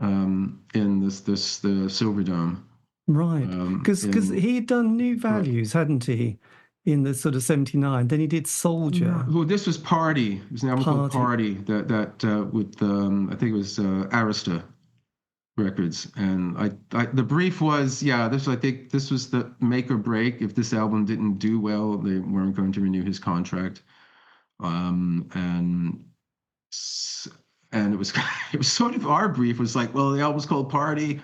C: in the Silver Dome.
B: Right. Because he'd done New Values, hadn't he? In the sort of '79, then he did Soldier.
C: Well, this was Party. It was an album called Party that with I think it was Arista Records, and the brief was I think this was the make or break. If this album didn't do well, they weren't going to renew his contract, and it was sort of our brief was like, well, the album's called Party.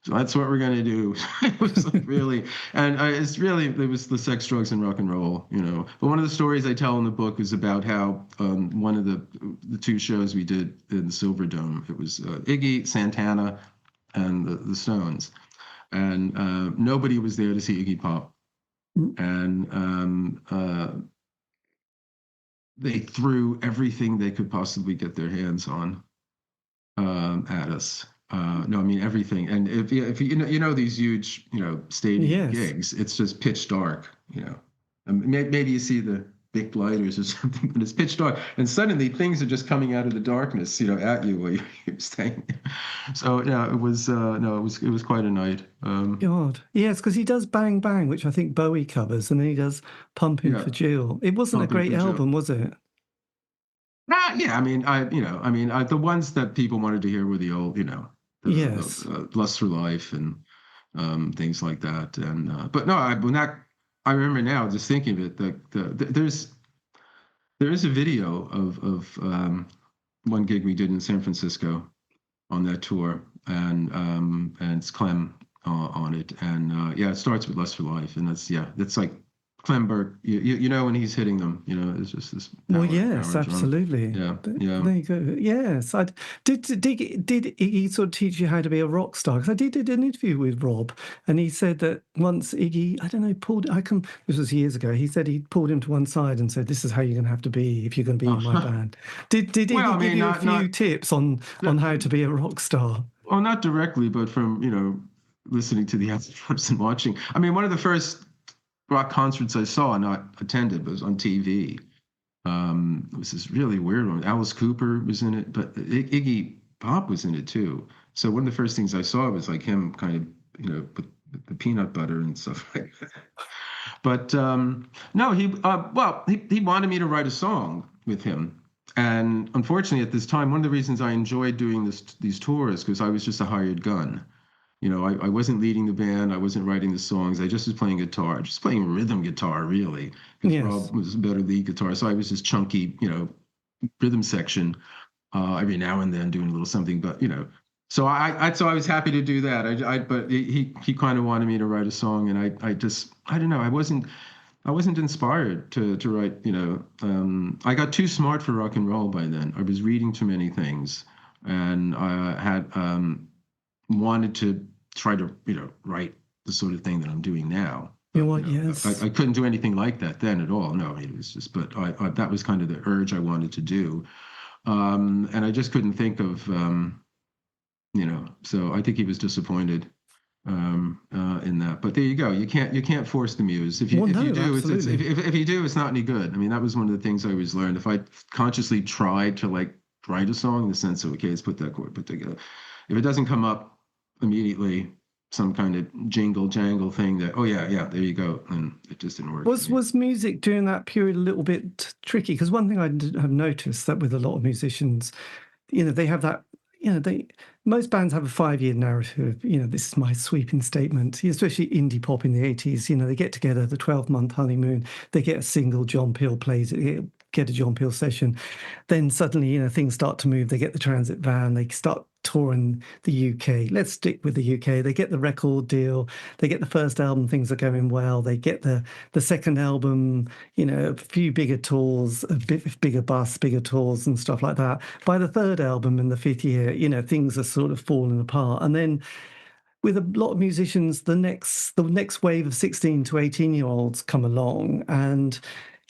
C: So that's what we're going to do. It was like really, and it was the sex, drugs, and rock and roll, But one of the stories I tell in the book is about how one of the two shows we did in the Silver Dome, it was Iggy, Santana, and the Stones. and nobody was there to see Iggy Pop, and they threw everything they could possibly get their hands on at us. No, I mean everything. And if you know these huge stadium gigs, it's just pitch dark. Maybe you see the big lighters or something, but it's pitch dark, and suddenly things are just coming out of the darkness, at you while you're staying. So yeah, it was it was quite a night.
B: God, yes, because he does Bang Bang, which I think Bowie covers, and then he does Pumping for Jill. It wasn't a great album, was it?
C: Yeah, I mean, the ones that people wanted to hear were the old, the Lust for Life and things like that. And but no, I remember now just thinking of it. There is a video of one gig we did in San Francisco on that tour, and it's Clem on it, and it starts with Lust for Life, and that's like Clem Burke, you know when he's hitting them, it's just this.
B: Well, yes, absolutely.
C: Yeah.
B: There you go. Yes, did Iggy sort of teach you how to be a rock star? Because I did an interview with Rob, and he said that once Iggy, I don't know, this was years ago. He said he pulled him to one side and said, "This is how you're going to have to be if you're going to be in my band." Did Iggy give you a few tips on how to be a rock star?
C: Well, not directly, but from listening to the episodes and watching. I mean, one of the first rock concerts I saw, not attended, but was on TV. It was this really weird one. Alice Cooper was in it, but Iggy Pop was in it too. So one of the first things I saw was like him kind of, put the peanut butter and stuff like that. But no, he wanted me to write a song with him. And unfortunately at this time, one of the reasons I enjoyed doing these tours, because I was just a hired gun. I wasn't leading the band. I wasn't writing the songs. I just was playing guitar, just playing rhythm guitar, really. Because Rob was a better lead guitar. So I was just chunky, rhythm section every now and then doing a little something. But, so I was happy to do that. But he kind of wanted me to write a song. And I don't know. I wasn't inspired to write, I got too smart for rock and roll by then. I was reading too many things. And I had wanted to try to write the sort of thing that I'm doing now.
B: Yes.
C: I couldn't do anything like that then at all. No, it was just, but I that was kind of the urge I wanted to do, and I just couldn't think of, So I think he was disappointed in that. But there you go. You can't force the muse. If you do, it's not any good. I mean, that was one of the things I always learned. If I consciously tried to write a song in the sense of, okay, let's put that chord put together. If it doesn't come up immediately, some kind of jingle jangle thing that there you go, and it just didn't work.
B: Was music during that period a little bit tricky? Because one thing I have noticed that with a lot of musicians, they have that, most bands have a 5-year narrative. This is my sweeping statement, especially indie pop in the 80s. They get together, the 12-month honeymoon, they get a single, John Peel plays it, get a John Peel session. Then suddenly, things start to move. They get the transit van, they start touring the UK. Let's stick with the UK. They get the record deal. They get the first album, things are going well. They get the second album, a few bigger tours, a bit bigger bus, bigger tours and stuff like that. By the third album in the 5th year, things are sort of falling apart. And then with a lot of musicians, the next wave of 16 to 18-year-olds come along, and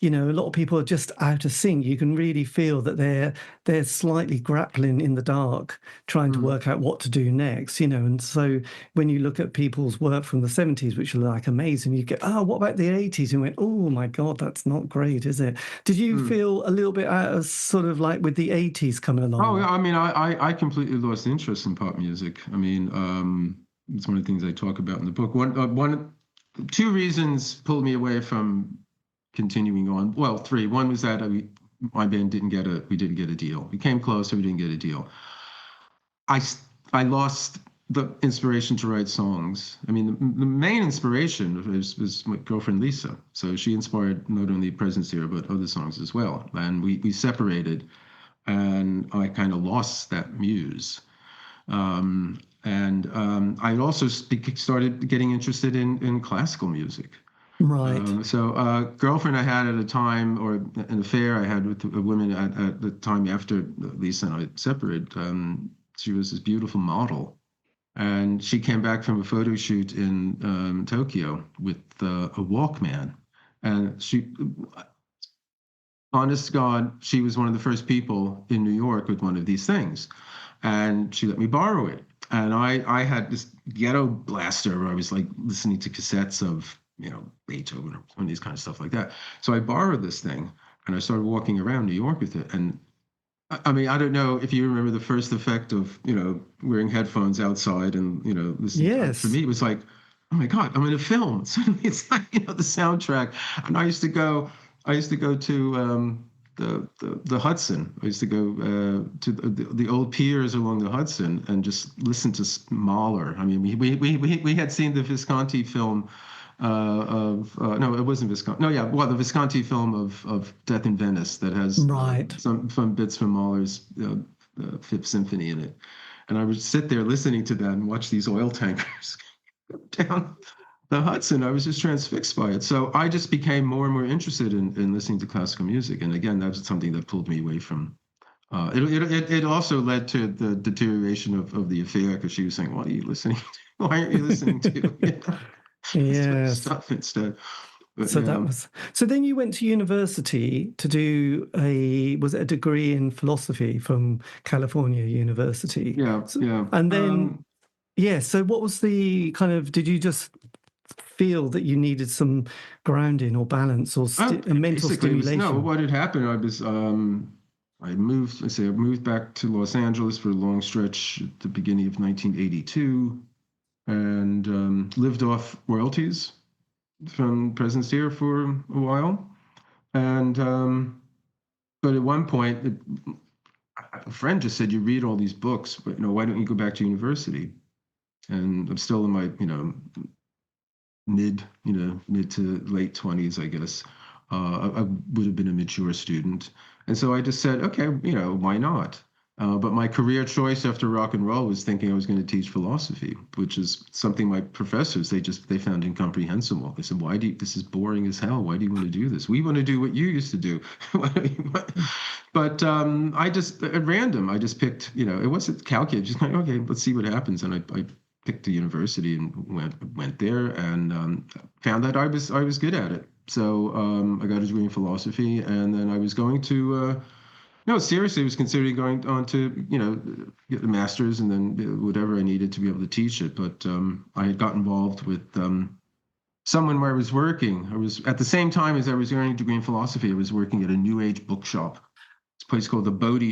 B: a lot of people are just out of sync. You can really feel that they're slightly grappling in the dark, trying to work out what to do next, And so when you look at people's work from the 70s, which are amazing, you get, what about the 80s? And went, oh my God, that's not great, is it? Did you feel a little bit out of sort of with the 80s coming along?
C: Oh, I mean, I completely lost interest in pop music. I mean, it's one of the things I talk about in the book. Two reasons pulled me away from continuing on. Well, 3. One was that my band didn't get a deal. We came close, so we didn't get a deal. I lost the inspiration to write songs. I mean, the main inspiration was my girlfriend Lisa. So she inspired not only Presence Era, but other songs as well. And we separated, and I kind of lost that muse. And I also started getting interested in classical music.
B: Right.
C: So girlfriend I had at a time, or an affair I had with a woman at the time after Lisa and I separated, she was this beautiful model. And she came back from a photo shoot in Tokyo with a Walkman. And she, honest to God, she was one of the first people in New York with one of these things. And she let me borrow it. And I had this ghetto blaster where I was like listening to cassettes of, Beethoven or one of these kind of stuff like that. So I borrowed this thing and I started walking around New York with it. And I mean, I don't know if you remember the first effect of, wearing headphones outside and, listening.
B: Yes.
C: For me, it was like, oh my God, I'm in a film. Suddenly it's like, the soundtrack. And I used to go to the Hudson. I used to go to the old piers along the Hudson and just listen to Mahler. I mean, we had seen the Visconti film no, it wasn't Visconti. No, yeah, well, the Visconti film of Death in Venice that has some fun bits from Mahler's Fifth Symphony in it. And I would sit there listening to that and watch these oil tankers down the Hudson. I was just transfixed by it. So I just became more and more interested in listening to classical music. And again, that was something that pulled me away from. It also led to the deterioration of the affair, because she was saying, "What are you listening to? Why aren't you listening to?"
B: Yes.
C: Stuff instead. But,
B: so then you went to university to do a degree in philosophy from California University?
C: Yeah.
B: And then so what was the kind of, did you just feel that you needed some grounding or balance or mental stimulation?
C: No, what had happened, I moved back to Los Angeles for a long stretch at the beginning of 1982. And lived off royalties from presence here for a while. And but at one point, a friend just said, "You read all these books, but why don't you go back to university?" And I'm still in my mid to late 20s, I guess. I would have been a mature student, and so I just said, "Okay, why not?" But my career choice after rock and roll was thinking I was going to teach philosophy, which is something my professors, they found incomprehensible. They said, this is boring as hell. Why do you want to do this? We want to do what you used to do. But I just, at random, I just picked, it wasn't calculated, just like, okay, let's see what happens. And I picked a university and went there and found that I was good at it. So I got a degree in philosophy, and then I was going to... No, seriously, I was considering going on to, get a master's and then whatever I needed to be able to teach it. But I had got involved with someone where I was working. I was, at the same time as I was earning a degree in philosophy, I was working at a New Age bookshop. It's a place called the Bowery,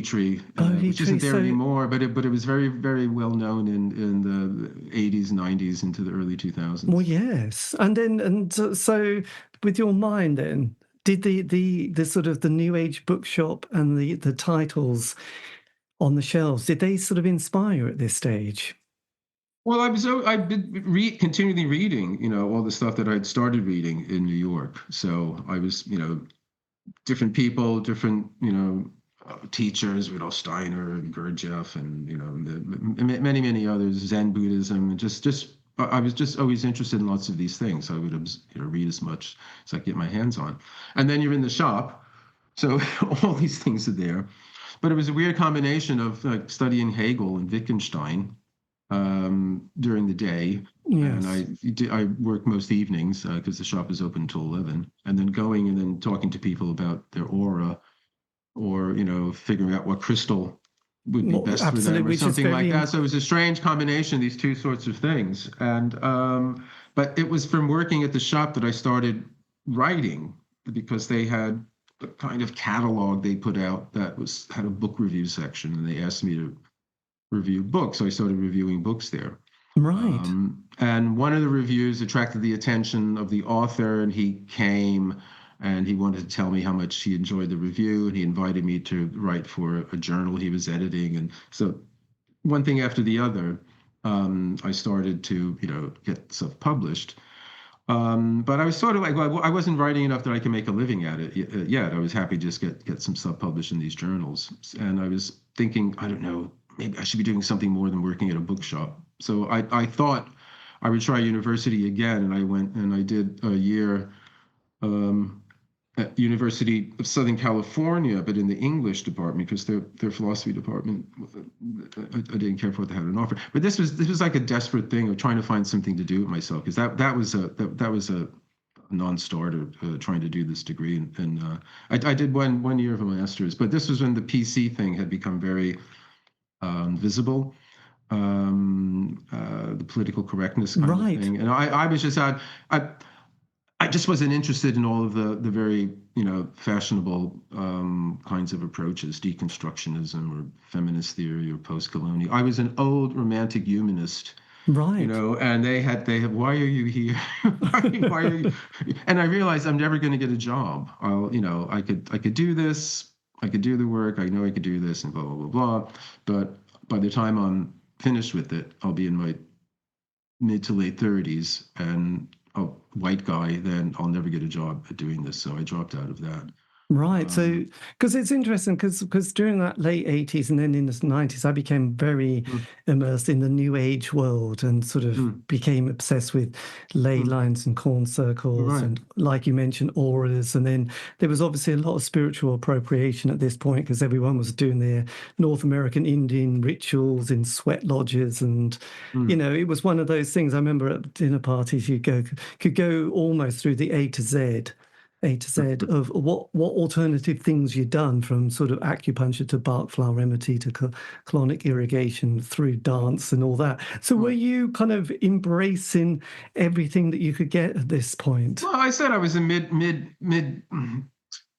C: which isn't there anymore, but it was very, very well known in the 80s, 90s, into the early 2000s.
B: Well, yes. And so with your mind then, did the sort of the New Age bookshop and the titles on the shelves, did they sort of inspire at this stage?
C: Well, I've been continually reading, all the stuff that I'd started reading in New York. So I was, different people, different, teachers, Steiner and Gurdjieff and, many, many others, Zen Buddhism, and I was just always interested in lots of these things. So I would read as much as I could get my hands on. And then you're in the shop, so all these things are there. But it was a weird combination of studying Hegel and Wittgenstein during the day.
B: Yes.
C: And I worked most evenings because the shop is open until 11. And then going and then talking to people about their aura, or figuring out what crystal would be best for them, or something like that. So it was a strange combination, these two sorts of things. And but it was from working at the shop that I started writing, because they had a kind of catalog they put out that had a book review section, and they asked me to review books. So I started reviewing books there.
B: Right.
C: And one of the reviews attracted the attention of the author, and he came and he wanted to tell me how much he enjoyed the review, and he invited me to write for a journal he was editing. And so one thing after the other, I started to, get stuff published. But I was sort of like, well, I wasn't writing enough that I could make a living at it yet. I was happy to just get some stuff published in these journals. And I was thinking, I don't know, maybe I should be doing something more than working at a bookshop. So I thought I would try university again. And I went and I did a year at University of Southern California, but in the English department, because their philosophy department, I didn't care for what they had on offer. But this was like a desperate thing of trying to find something to do with myself, because that was a non-starter, trying to do this degree, and I did one year of a master's, but this was when the PC thing had become very visible. The political correctness kind of thing, and I was just I just wasn't interested in all of the very, fashionable kinds of approaches, deconstructionism or feminist theory or post-colonial. I was an old romantic humanist,
B: right?
C: And they have, why are you here? Why are you? And I realized I'm never going to get a job. I could do this, I could do the work, I know I could do this, and blah blah blah blah. But by the time I'm finished with it, I'll be in my mid to late 30s, and a white guy, then I'll never get a job at doing this. So I dropped out of that.
B: Right. So, because it's interesting, because during that late 80s and then in the 90s, I became very immersed in the New Age world and sort of became obsessed with ley lines and corn circles and, like you mentioned, auras. And then there was obviously a lot of spiritual appropriation at this point, because everyone was doing their North American Indian rituals in sweat lodges. And, it was one of those things. I remember at dinner parties, you could go almost through the A to Z of what alternative things you'd done, from sort of acupuncture to Bach flower remedy to colonic irrigation through dance and all that. So were you kind of embracing everything that you could get at this point?
C: Well, I said I was a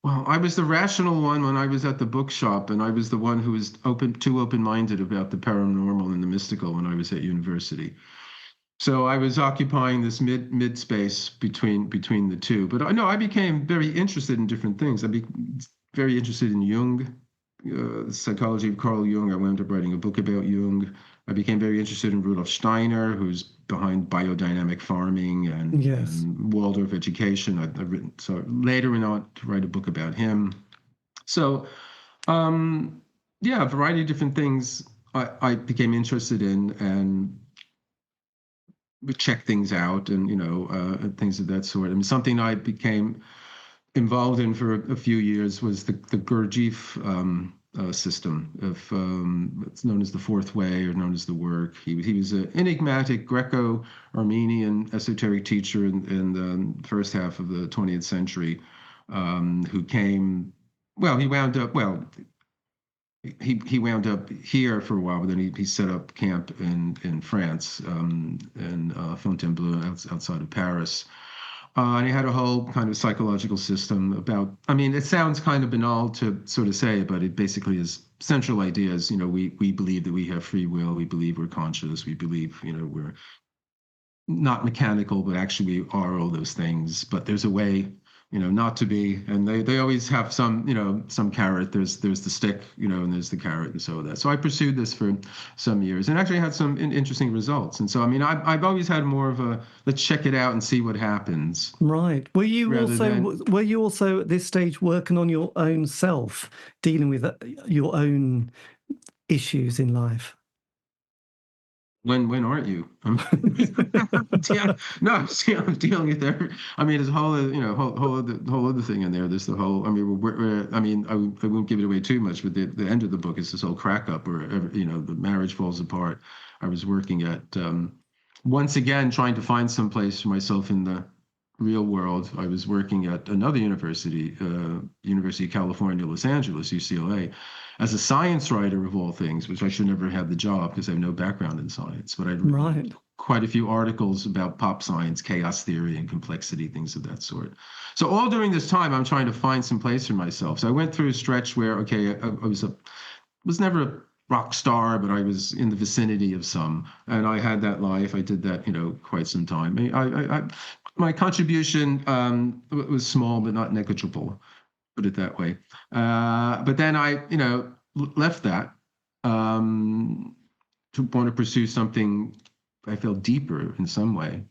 C: well, I was the rational one when I was at the bookshop, and I was the one who was too open-minded about the paranormal and the mystical when I was at university. So I was occupying this mid space between the two. But I became very interested in different things. I became very interested in Jung, psychology of Carl Jung. I wound up writing a book about Jung. I became very interested in Rudolf Steiner, who's behind biodynamic farming and Waldorf education. I've written, so later went on to write a book about him. So, a variety of different things I became interested in, and check things out, and things of that sort. I mean, something I became involved in for a few years was the Gurdjieff system of it's known as the Fourth Way, or known as the Work. He was an enigmatic Greco-Armenian esoteric teacher in the first half of the 20th century, who came. Well, he wound up. Well, he wound up here for a while, but then he set up camp in France, in Fontainebleau, outside of Paris. And he had a whole kind of psychological system about, I mean, it sounds kind of banal to sort of say, but it basically is central ideas. We believe that we have free will. We believe we're conscious. We believe, we're not mechanical, but actually we are all those things. But there's a way, not to be. And they always have some, some carrot. There's the stick, and there's the carrot, and so that. So I pursued this for some years, and actually had some interesting results. And so, I mean, I've always had more of a, let's check it out and see what happens.
B: Right. Were you also at this stage working on your own self, dealing with your own issues in life?
C: When aren't you? I'm dealing with there. I mean, there's a whole other thing in there. There's the whole. I mean, I won't give it away too much, but the end of the book is this whole crack up where the marriage falls apart. I was working at once again trying to find some place for myself in the real world. I was working at another university, University of California, Los Angeles, UCLA, as a science writer of all things, which I should never have the job because I have no background in science. But I'd written quite a few articles about pop science, chaos theory, and complexity, things of that sort. So all during this time, I'm trying to find some place for myself. So I went through a stretch where, I was never a rock star, but I was in the vicinity of some, and I had that life. I did that, quite some time. My contribution was small, but not negligible, put it that way. But then I, left that to want to pursue something I felt deeper in some way,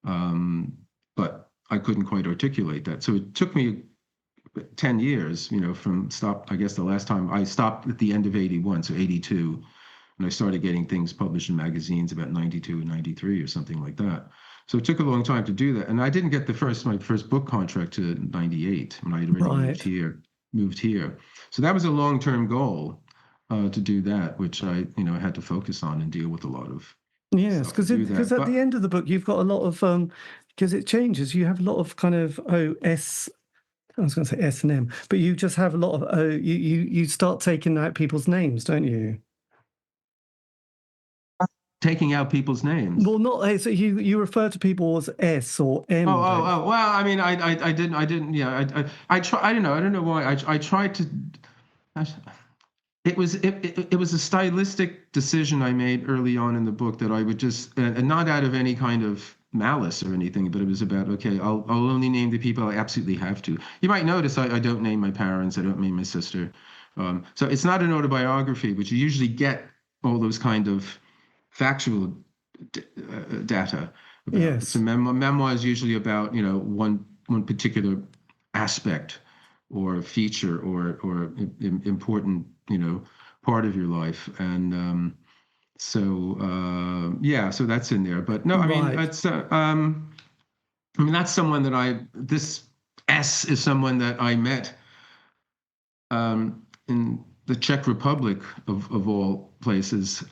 C: but I couldn't quite articulate that. So it took me 10 years, from I guess the last time I stopped at the end of 81, so 82, and I started getting things published in magazines about 92 and 93 or something like that. So it took a long time to do that. And I didn't get my first book contract to 98 when I had already moved here. So that was a long-term goal to do that, which I had to focus on and deal with a lot of.
B: Yes, because at the end of the book, you've got a lot of, because it changes, you have a lot of kind of S, I was going to say S and M, but you just have a lot of you start taking out people's names, don't you?
C: Taking out people's names.
B: Well, not so you refer to people as S or M.
C: Oh. Well, I mean, I didn't. Yeah, I try. I don't know why. I tried to. It was a stylistic decision I made early on in the book that I would just, and not out of any kind of malice or anything, but it was about, okay, I'll only name the people I absolutely have to. You might notice I don't name my parents, I don't name my sister. So it's not an autobiography, but you usually get all those kind of factual data.
B: Yes.
C: So memoir is usually about one particular aspect or feature or important part of your life, and so that's in there. But no, I mean that's someone that this S is someone that I met in the Czech Republic of all places,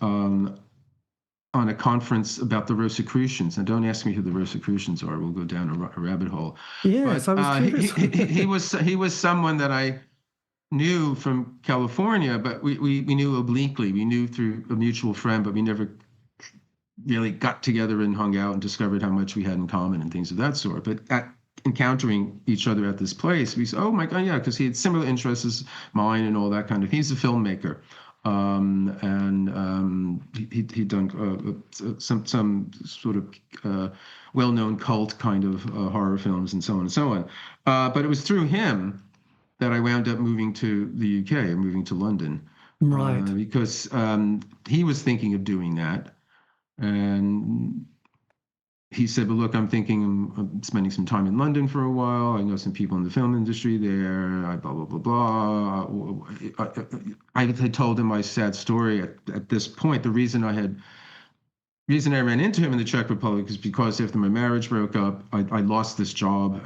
C: on a conference about the Rosicrucians. And don't ask me who the Rosicrucians are. We'll go down a rabbit hole.
B: Yes, but, I was curious.
C: He was someone that I knew from California, but we knew obliquely. We knew through a mutual friend, but we never really got together and hung out and discovered how much we had in common and things of that sort. But at encountering each other at this place, we said, oh my God, yeah, because he had similar interests as mine and all that kind of. He's a filmmaker. He'd done some sort of well-known cult kind of horror films and so on and so on. But it was through him that I wound up moving to the UK and moving to London.
B: Right.
C: Because he was thinking of doing that. And he said, well, look, I'm thinking of spending some time in London for a while. I know some people in the film industry there, blah, blah, blah, blah. I had told him my sad story at this point. The reason I ran into him in the Czech Republic is because after my marriage broke up, I lost this job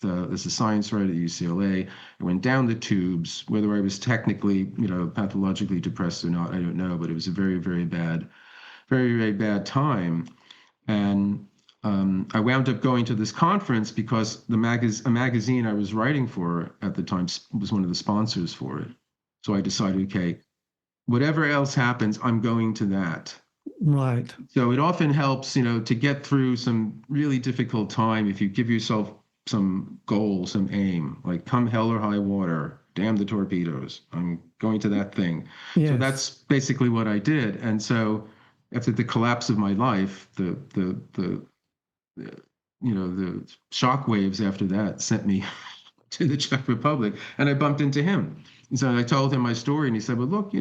C: as a science writer at UCLA. I went down the tubes. Whether I was technically, pathologically depressed or not, I don't know, but it was a very, very bad, very, very bad time. And I wound up going to this conference because a magazine I was writing for at the time was one of the sponsors for it. So I decided, okay, whatever else happens, I'm going to that.
B: Right.
C: So it often helps, to get through some really difficult time if you give yourself some goal, some aim, like come hell or high water, damn the torpedoes, I'm going to that thing. Yes. So that's basically what I did. And so after the collapse of my life, the shock waves after that sent me to the Czech Republic, and I bumped into him. And so I told him my story, and he said, well, look,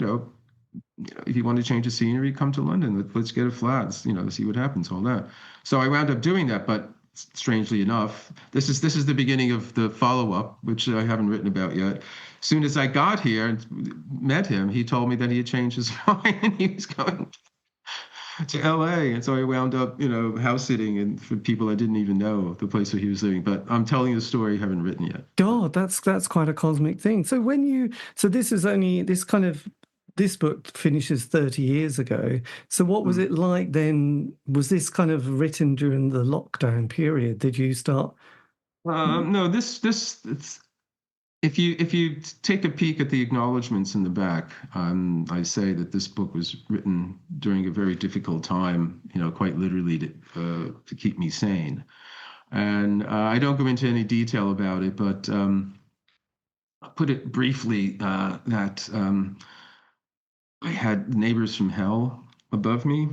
C: if you want to change the scenery, come to London. Let's get a flat, see what happens, all that. So I wound up doing that, but strangely enough, this is the beginning of the follow-up, which I haven't written about yet. As soon as I got here and met him, he told me that he had changed his mind and he was going to LA. And so I wound up, house sitting and for people I didn't even know the place where he was living. But I'm telling you a story I haven't written yet.
B: God, that's quite a cosmic thing. So this book finishes 30 years ago. So what was it like then? Was this kind of written during the lockdown period? Did you start?
C: No, it's, if you take a peek at the acknowledgments in the back, I say that this book was written during a very difficult time, quite literally to keep me sane. And I don't go into any detail about it, but I'll put it briefly that I had neighbors from hell above me.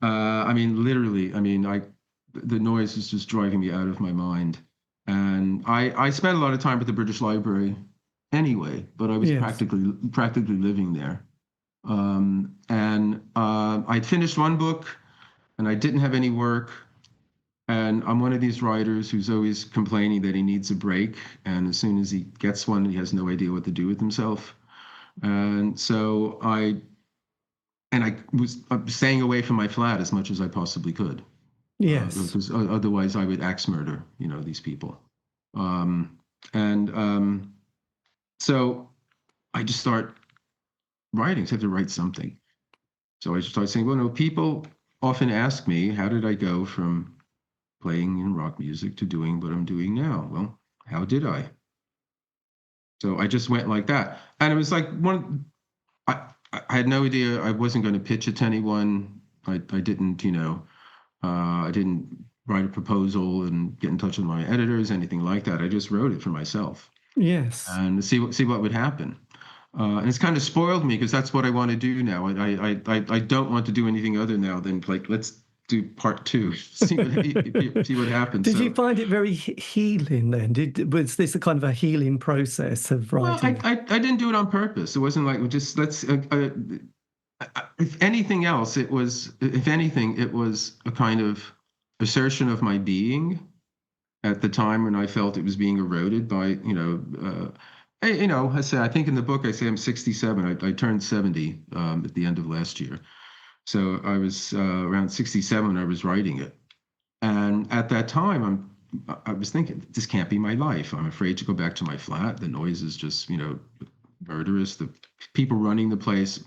C: Literally, the noise was just driving me out of my mind. And I spent a lot of time at the British Library anyway, but I was practically living there. I'd finished one book and I didn't have any work. And I'm one of these writers who's always complaining that he needs a break. And as soon as he gets one, he has no idea what to do with himself. And so I was staying away from my flat as much as I possibly could.
B: Yes.
C: Because otherwise I would axe murder, these people. And so I just start writing. So I have to write something. So I just started saying, well, no, people often ask me, how did I go from playing in rock music to doing what I'm doing now? Well, how did I? So I just went like that. And it was like I had no idea. I wasn't going to pitch it to anyone. I didn't, I didn't write a proposal and get in touch with my editors, anything like that. I just wrote it for myself.
B: Yes.
C: And see what would happen. And it's kind of spoiled me because that's what I want to do now. I don't want to do anything other now than like, let's do part 2, see what happens.
B: Did you find it very healing then? Was this a kind of a healing process of writing?
C: Well, I didn't do it on purpose. It wasn't like just let's. If anything else, if anything, it was a kind of assertion of my being at the time when I felt it was being eroded by I say, I think in the book I say I'm 67. I turned 70 at the end of last year. So I was around 67 when I was writing it. And at that time, I was thinking, this can't be my life. I'm afraid to go back to my flat. The noise is just, murderous. The people running the place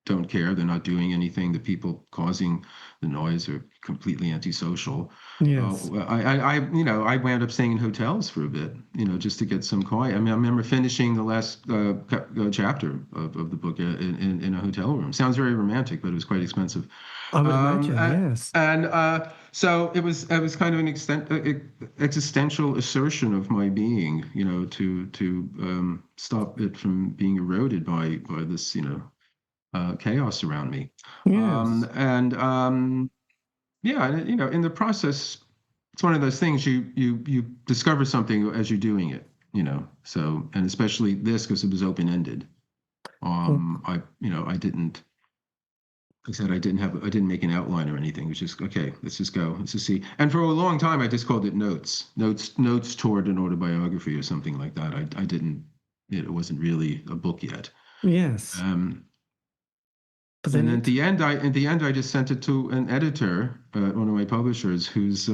C: don't care. They're not doing anything. The people causing the noise are completely antisocial.
B: Yes.
C: I wound up staying in hotels for a bit, just to get some quiet. I mean, I remember finishing the last chapter of the book in a hotel room. Sounds very romantic, but it was quite expensive.
B: I would imagine, yes.
C: And so it was kind of an existential assertion of my being, to stop it from being eroded by this, chaos around me.
B: Yes.
C: In the process, it's one of those things you discover something as you're doing it, So, and especially this because it was open ended. I didn't. Like I said, I didn't make an outline or anything. It was just okay. Let's just go. Let's just see. And for a long time, I just called it notes toward an autobiography or something like that. I didn't. It wasn't really a book yet.
B: Yes.
C: But then at the end, I just sent it to an editor, one of my publishers, who's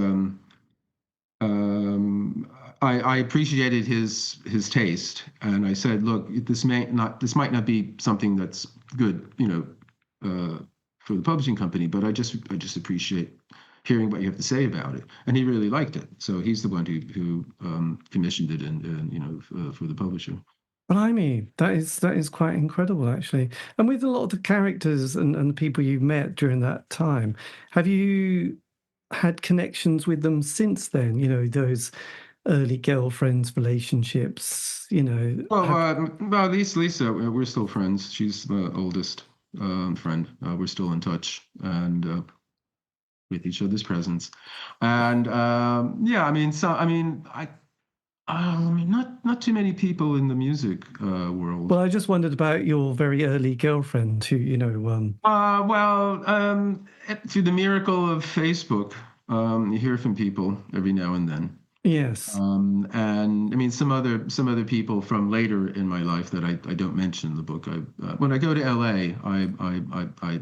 C: I appreciated his taste, and I said, look, this might not be something that's good, for the publishing company, but I just appreciate hearing what you have to say about it, and he really liked it. So he's the one who commissioned it, and for the publisher.
B: Blimey, that is quite incredible, actually. And with a lot of the characters and the people you've met during that time, have you had connections with them since then? Those early girlfriends, relationships.
C: Well, Lisa, we're still friends. She's the oldest friend. We're still in touch and with each other's presence. And not too many people in the music world.
B: Well, I just wondered about your very early girlfriend who,
C: through the miracle of Facebook, you hear from people every now and then.
B: Yes.
C: And I mean, some other people from later in my life that I don't mention in the book. When I go to LA, I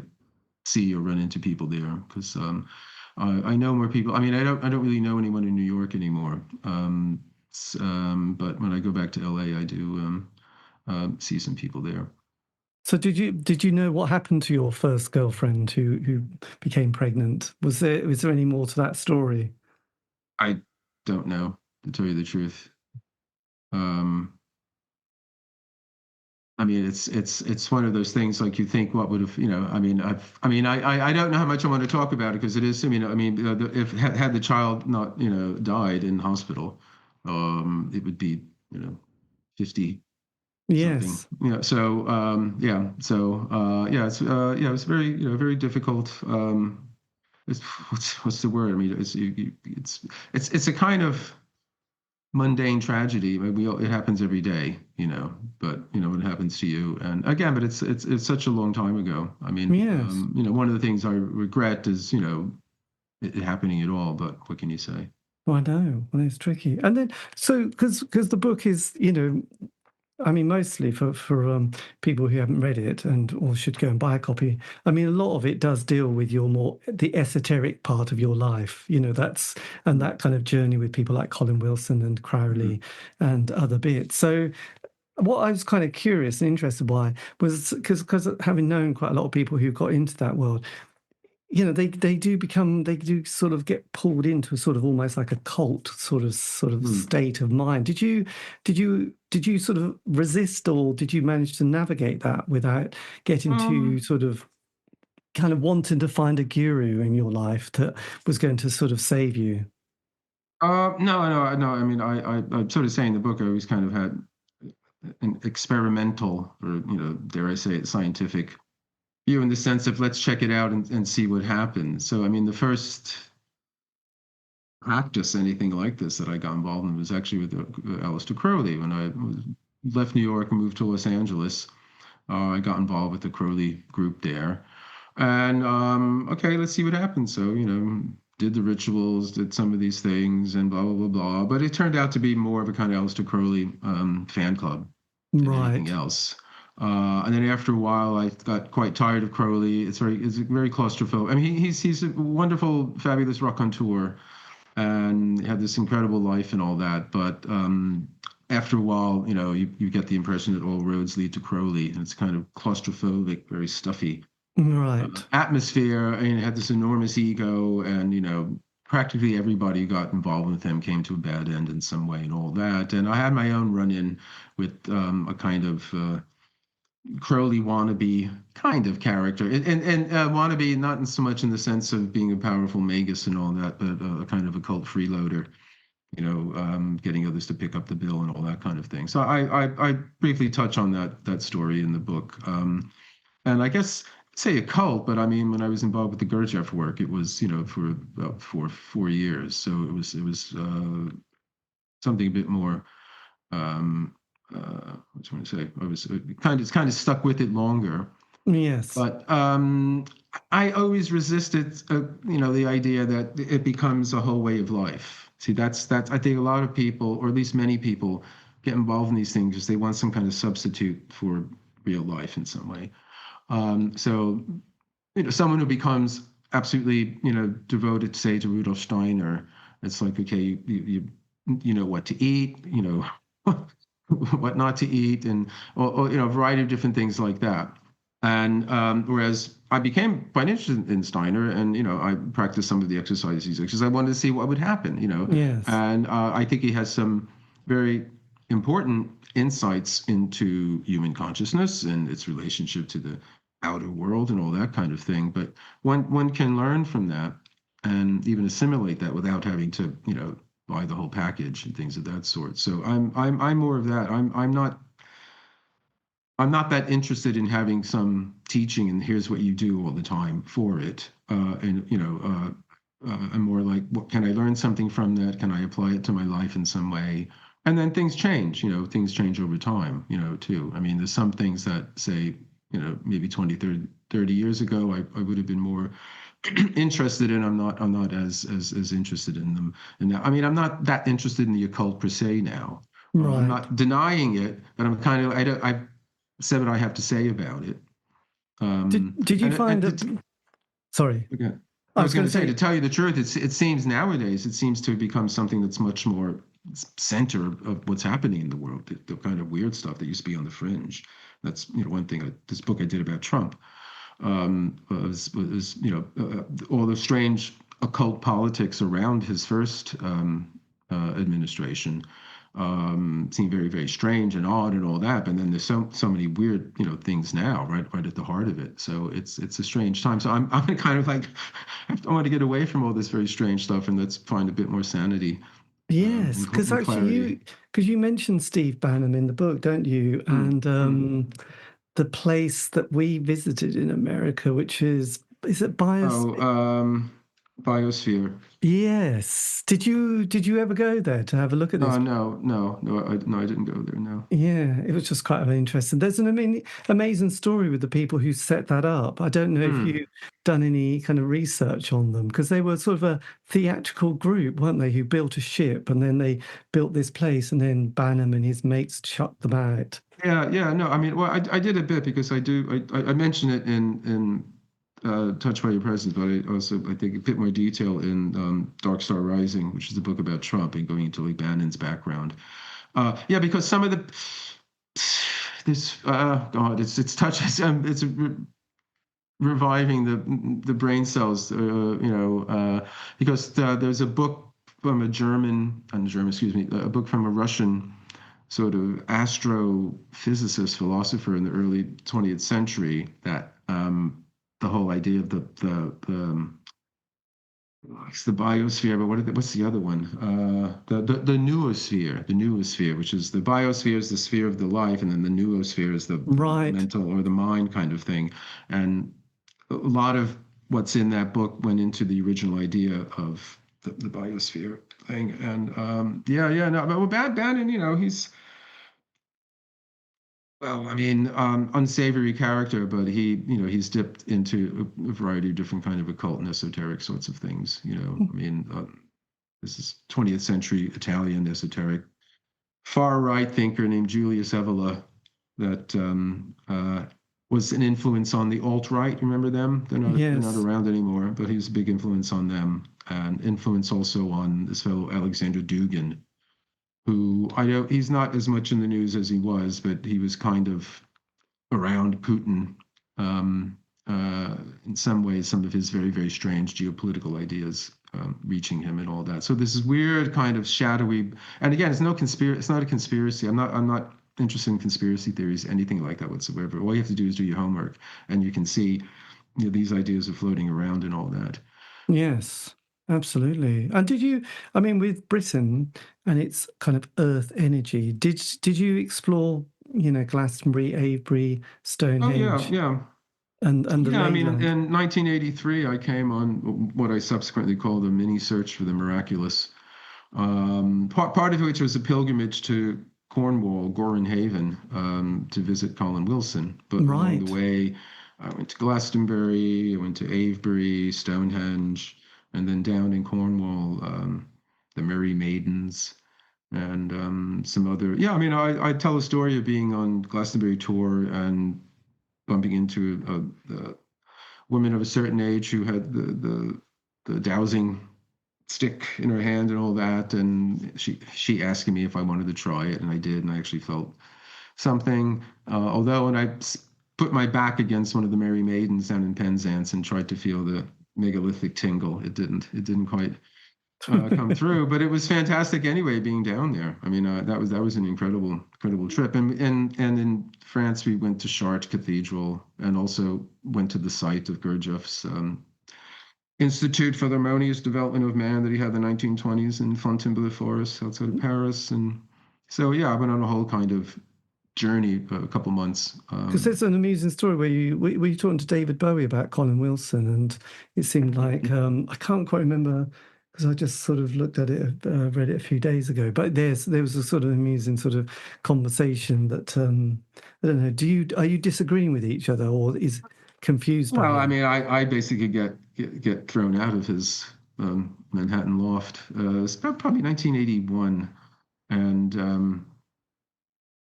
C: see or run into people there because I know more people. I mean, I don't really know anyone in New York anymore. But when I go back to LA, I do see some people there.
B: So did you know what happened to your first girlfriend who became pregnant? Was there any more to that story?
C: I don't know, to tell you the truth. I mean, it's one of those things like you think what would have, I don't know how much I want to talk about it because it is, if had the child not, died in hospital, it would be, 50
B: yes.
C: something. It's very, very difficult. What's the word? I mean, it's a kind of mundane tragedy. I mean, it happens every day, but what happens to you. And again, but it's such a long time ago. I mean,
B: yes.
C: One of the things I regret is, it happening at all, but what can you say?
B: Well, I know. Well, it's tricky. And then, so, because the book is, I mean, mostly for people who haven't read it and or should go and buy a copy. I mean, a lot of it does deal with your the esoteric part of your life. You know, and that kind of journey with people like Colin Wilson and Crowley and other bits. So what I was kind of curious and interested by was because having known quite a lot of people who got into that world, you know, they do sort of get pulled into a sort of almost like a cult sort of state of mind. Did you sort of resist, or did you manage to navigate that without getting to sort of kind of wanting to find a guru in your life that was going to sort of save you?
C: No. I mean, I'm sort of saying in the book, I always kind of had an experimental, or, you know, dare I say it, scientific view, in the sense of let's check it out and see what happens. So, I mean, the first practice, anything like this, that I got involved in was actually with Aleister Crowley. When I left New York and moved to Los Angeles, I got involved with the Crowley group there. And, okay, let's see what happens. So, you know, did the rituals, did some of these things, and blah, blah, blah, blah. But it turned out to be more of a kind of Aleister Crowley fan club than anything else. And then after a while, I got quite tired of Crowley. It's very claustrophobic. I mean, he's a wonderful, fabulous raconteur, and had this incredible life and all that. But after a while, you know, you get the impression that all roads lead to Crowley, and it's kind of claustrophobic, very stuffy atmosphere. I mean, it had this enormous ego, and, you know, practically everybody who got involved with him came to a bad end in some way and all that. And I had my own run-in with a kind of Crowley wannabe kind of character, and wannabe not in so much in the sense of being a powerful magus and all that, but a kind of a cult freeloader, you know, getting others to pick up the bill and all that kind of thing. So I briefly touch on that story in the book, and I guess say a cult, but I mean, when I was involved with the Gurdjieff work, it was, you know, for about four years, so it was something a bit more. What do you want to say? I was kind of stuck with it longer.
B: Yes.
C: But I always resisted, you know, the idea that it becomes a whole way of life. See, that's I think a lot of people, or at least many people, get involved in these things because they want some kind of substitute for real life in some way. So, you know, someone who becomes absolutely, you know, devoted, say, to Rudolf Steiner, it's like, okay, you know what to eat, you know, what not to eat, and or you know, a variety of different things like that. And whereas I became quite interested in Steiner, and, you know, I practiced some of the exercises because I wanted to see what would happen, you know.
B: Yes.
C: And I think he has some very important insights into human consciousness and its relationship to the outer world and all that kind of thing. But one can learn from that and even assimilate that without having to, you know, buy the whole package and things of that sort. So I'm more of that. I'm not that interested in having some teaching and here's what you do all the time for it. And, you know, I'm more like, what can I learn something from that? Can I apply it to my life in some way? And then things change, you know, things change over time, you know, too. I mean, there's some things that, say, you know, maybe 20, 30 years ago, I would have been more interested in. I'm not as interested in them. And now, I mean, I'm not that interested in the occult per se now.
B: Right.
C: I'm not denying it, but I'm kind of, I said what I have to say about it.
B: Did you find that? Sorry.
C: Okay. I was going to say, to tell you the truth, it seems nowadays, it seems to have become something that's much more center of what's happening in the world, the kind of weird stuff that used to be on the fringe. That's, you know, one thing, this book I did about Trump was you know, all the strange occult politics around his first administration seemed very, very strange and odd and all that. But then there's so many weird, you know, things now, right at the heart of it. So it's a strange time. So I'm kind of like, I want to get away from all this very strange stuff and let's find a bit more sanity.
B: Yes, because actually you mentioned Steve Bannon in the book, don't you? And the place that we visited in America, which is it Bias?
C: Biosphere.
B: Yes. Did you ever go there to have a look at this?
C: No, I didn't go there. No.
B: Yeah, it was just quite interesting. There's an amazing story with the people who set that up. I don't know if you've done any kind of research on them, because they were sort of a theatrical group, weren't they, who built a ship and then they built this place and then Banham and his mates shut them out.
C: Yeah. No, I mean, well, I did a bit because I mentioned it in Touched by Your Presence, but I think a bit more detail in Dark Star Rising, which is a book about Trump and going into like Bannon's background. Yeah, because some of it's touches. It's reviving the brain cells. Because there's a book from a book from a Russian sort of astrophysicist, philosopher in the early 20th century that the whole idea of it's the biosphere, but what's the other one? The noosphere, which is the biosphere is the sphere of the life, and then the noosphere is the mental or the mind kind of thing. And a lot of what's in that book went into the original idea of the biosphere thing. And Bannon, he's unsavory character, but he's dipped into a variety of different kind of occult and esoteric sorts of things. This is 20th century Italian esoteric far right thinker named Julius Evola that was an influence on the alt-right. Remember them? They're not around anymore, but he was a big influence on them, and influence also on this fellow Alexander Dugin, who I know he's not as much in the news as he was, but he was kind of around Putin in some ways. Some of his very, very strange geopolitical ideas reaching him and all that. So this is weird kind of shadowy. And again, it's not a conspiracy. I'm not interested in conspiracy theories, anything like that whatsoever. All you have to do is do your homework, and you can see these ideas are floating around and all that.
B: Yes. Absolutely. And with Britain and its kind of earth energy, did you explore, Glastonbury, Avebury, Stonehenge?
C: Oh, yeah.
B: And the
C: in 1983, I came on what I subsequently called a mini search for the miraculous. Part of which was a pilgrimage to Cornwall, Gorin Haven, to visit Colin Wilson. But along the way, I went to Glastonbury, I went to Avebury, Stonehenge, and then down in Cornwall, the Merry Maidens, and some other. Yeah, I tell a story of being on Glastonbury tour and bumping into a woman of a certain age who had the dowsing stick in her hand and all that, and she asking me if I wanted to try it, and I did, and I actually felt something. Although when I put my back against one of the Merry Maidens down in Penzance and tried to feel the megalithic tingle, it didn't quite come through, but it was fantastic anyway being down there. That was an incredible trip. And in France we went to Chartres Cathedral and also went to the site of Gurdjieff's Institute for the Harmonious Development of Man that he had in the 1920s in Fontainebleau Forest outside of Paris. And so I went on a whole kind of journey for a couple months.
B: Because there's an amusing story where you were talking to David Bowie about Colin Wilson, and it seemed like I can't quite remember because I just sort of looked at it, read it a few days ago. But there was a sort of amusing sort of conversation that I don't know. Are you disagreeing with each other, or is confused?
C: Well, I basically get thrown out of his Manhattan loft. It's probably 1981, and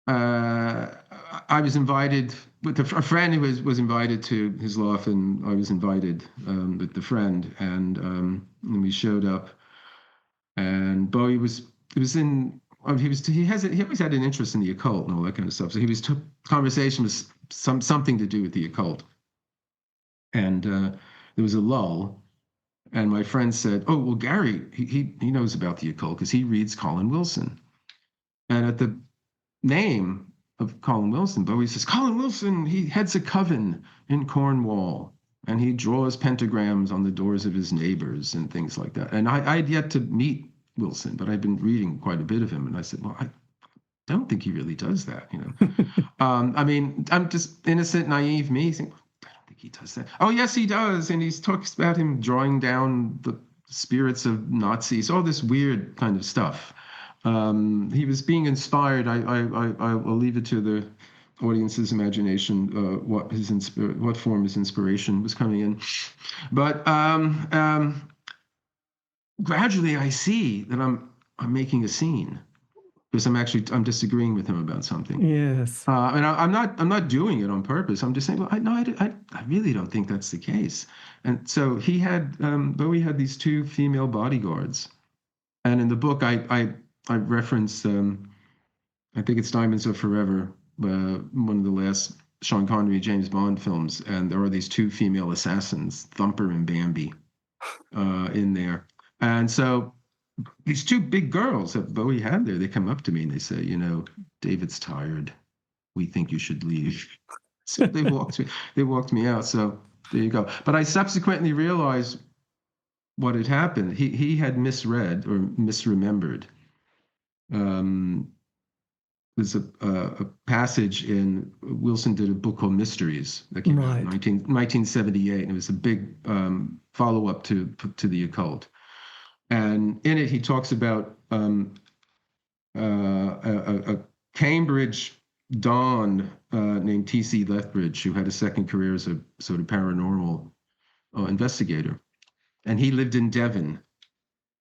C: I was invited with a friend who was invited to his loft, and I was invited with the friend, and we showed up, and Bowie was in. He always had an interest in the occult and all that kind of stuff. So conversation was something to do with the occult, and there was a lull, and my friend said, "Oh well, Gary, he knows about the occult because he reads Colin Wilson," and at the name of Colin Wilson, Bowie says, Colin Wilson, he heads a coven in Cornwall, and he draws pentagrams on the doors of his neighbors and things like that. And I'd yet to meet Wilson, but I'd been reading quite a bit of him, and I said, well, I don't think he really does that, I'm just innocent, naive me, saying, I don't think he does that. Oh, yes, he does. And he talks about him drawing down the spirits of Nazis, all this weird kind of stuff. He was being inspired. I'll leave it to the audience's imagination what form his inspiration was coming in. But gradually I see that I'm making a scene, because I'm disagreeing with him about something.
B: Yes.
C: And I'm not doing it on purpose. I'm just saying, well, I really don't think that's the case. And so he had Bowie had these two female bodyguards, and in the book I reference I think it's Diamonds Are Forever, one of the last Sean Connery James Bond films, and there are these two female assassins, Thumper and Bambi, in there. And so these two big girls that Bowie had there, they come up to me and they say, David's tired. We think you should leave. So they walked me out. So there you go. But I subsequently realized what had happened. He had misread or misremembered. There's a passage in Wilson did a book called Mysteries that came out in 1978, and it was a big follow-up to the occult. And in it, he talks about a Cambridge Don named T.C. Lethbridge, who had a second career as a sort of paranormal investigator. And he lived in Devon.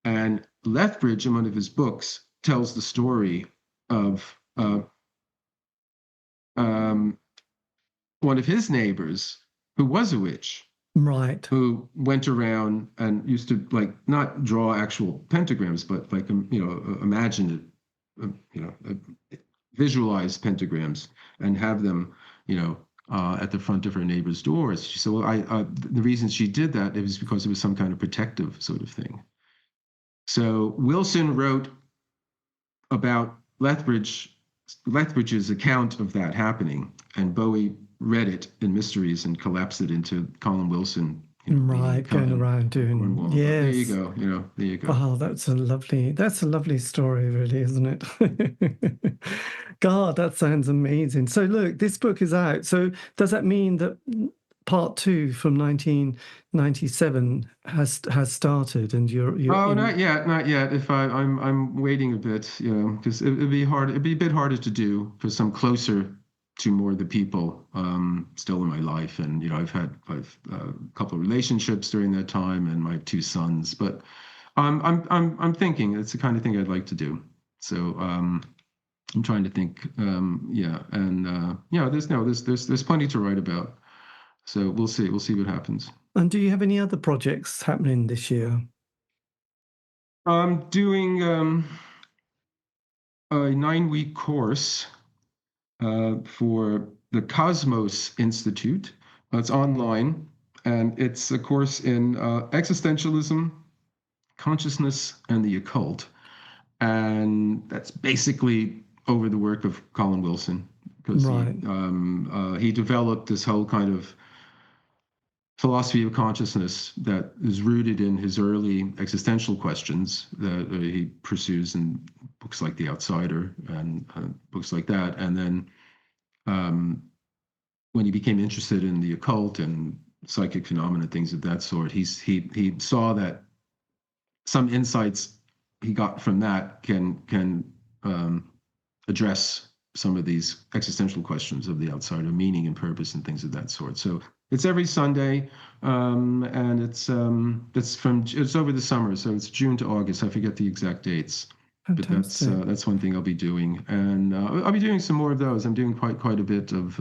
C: And Lethbridge, in one of his books, tells the story of one of his neighbors who was a witch.
B: Right.
C: Who went around and used to not draw actual pentagrams, but imagine it, visualize pentagrams and have them, at the front of her neighbor's doors. She said, well, the reason she did that, it was because it was some kind of protective sort of thing. So Wilson wrote about Lethbridge's account of that happening, and Bowie read it in Mysteries and collapsed it into Colin Wilson.
B: Going around doing
C: Cornwall.
B: Yes.
C: There you go. There you go.
B: Wow, that's a lovely story, really, isn't it? God, that sounds amazing. So look, this book is out. So does that mean that part 2 from 1997 has started, and you're
C: not yet. If I'm waiting a bit, because it'd be a bit harder to do, because I'm closer to more of the people still in my life, and I've had a couple of relationships during that time, and my 2 sons. But I'm thinking it's the kind of thing I'd like to do. So I'm trying to think. There's plenty to write about. So we'll see what happens.
B: And do you have any other projects happening this year?
C: I'm doing a 9-week course for the Cosmos Institute. It's online, and it's a course in existentialism, consciousness, and the occult. And that's basically over the work of Colin Wilson, because he developed this whole kind of philosophy of consciousness that is rooted in his early existential questions that he pursues in books like The Outsider and books like that. And then when he became interested in the occult and psychic phenomena, things of that sort, he saw that some insights he got from that can address some of these existential questions of the outsider, meaning and purpose and things of that sort. So it's every Sunday, and it's over the summer, so it's June to August. I forget the exact dates,
B: Fantastic.
C: But that's one thing I'll be doing, and I'll be doing some more of those. I'm doing quite a bit of,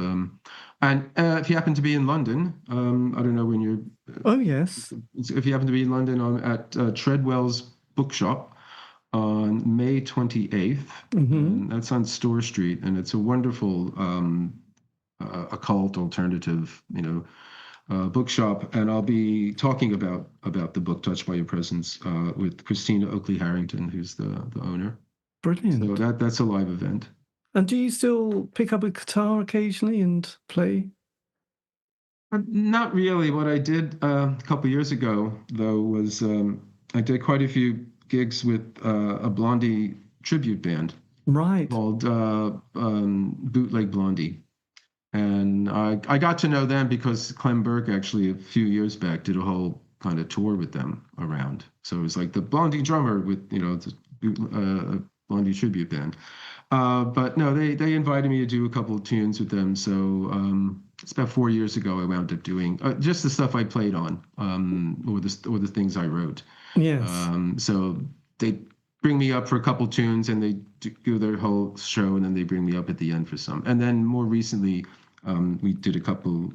C: and if you happen to be in London, I don't know when you're.
B: Oh yes.
C: If you happen to be in London, I'm at Treadwell's Bookshop on May 28th. And that's on Store Street, and it's a wonderful occult alternative, bookshop. And I'll be talking about the book Touched by Your Presence with Christina Oakley Harrington, who's the owner.
B: Brilliant.
C: So that's a live event.
B: And do you still pick up a guitar occasionally and play?
C: Not really. What I did a couple of years ago, though, was I did quite a few gigs with a Blondie tribute band,
B: right,
C: called Bootleg Blondie. And I got to know them because Clem Burke actually a few years back did a whole kind of tour with them around. So it was like the Blondie drummer with, the Blondie tribute band. But no, they invited me to do a couple of tunes with them. So it's about 4 years ago I wound up doing just the stuff I played on, or the things I wrote.
B: Yes.
C: So they bring me up for a couple tunes and they do their whole show, and then they bring me up at the end for some. And then more recently, we did a couple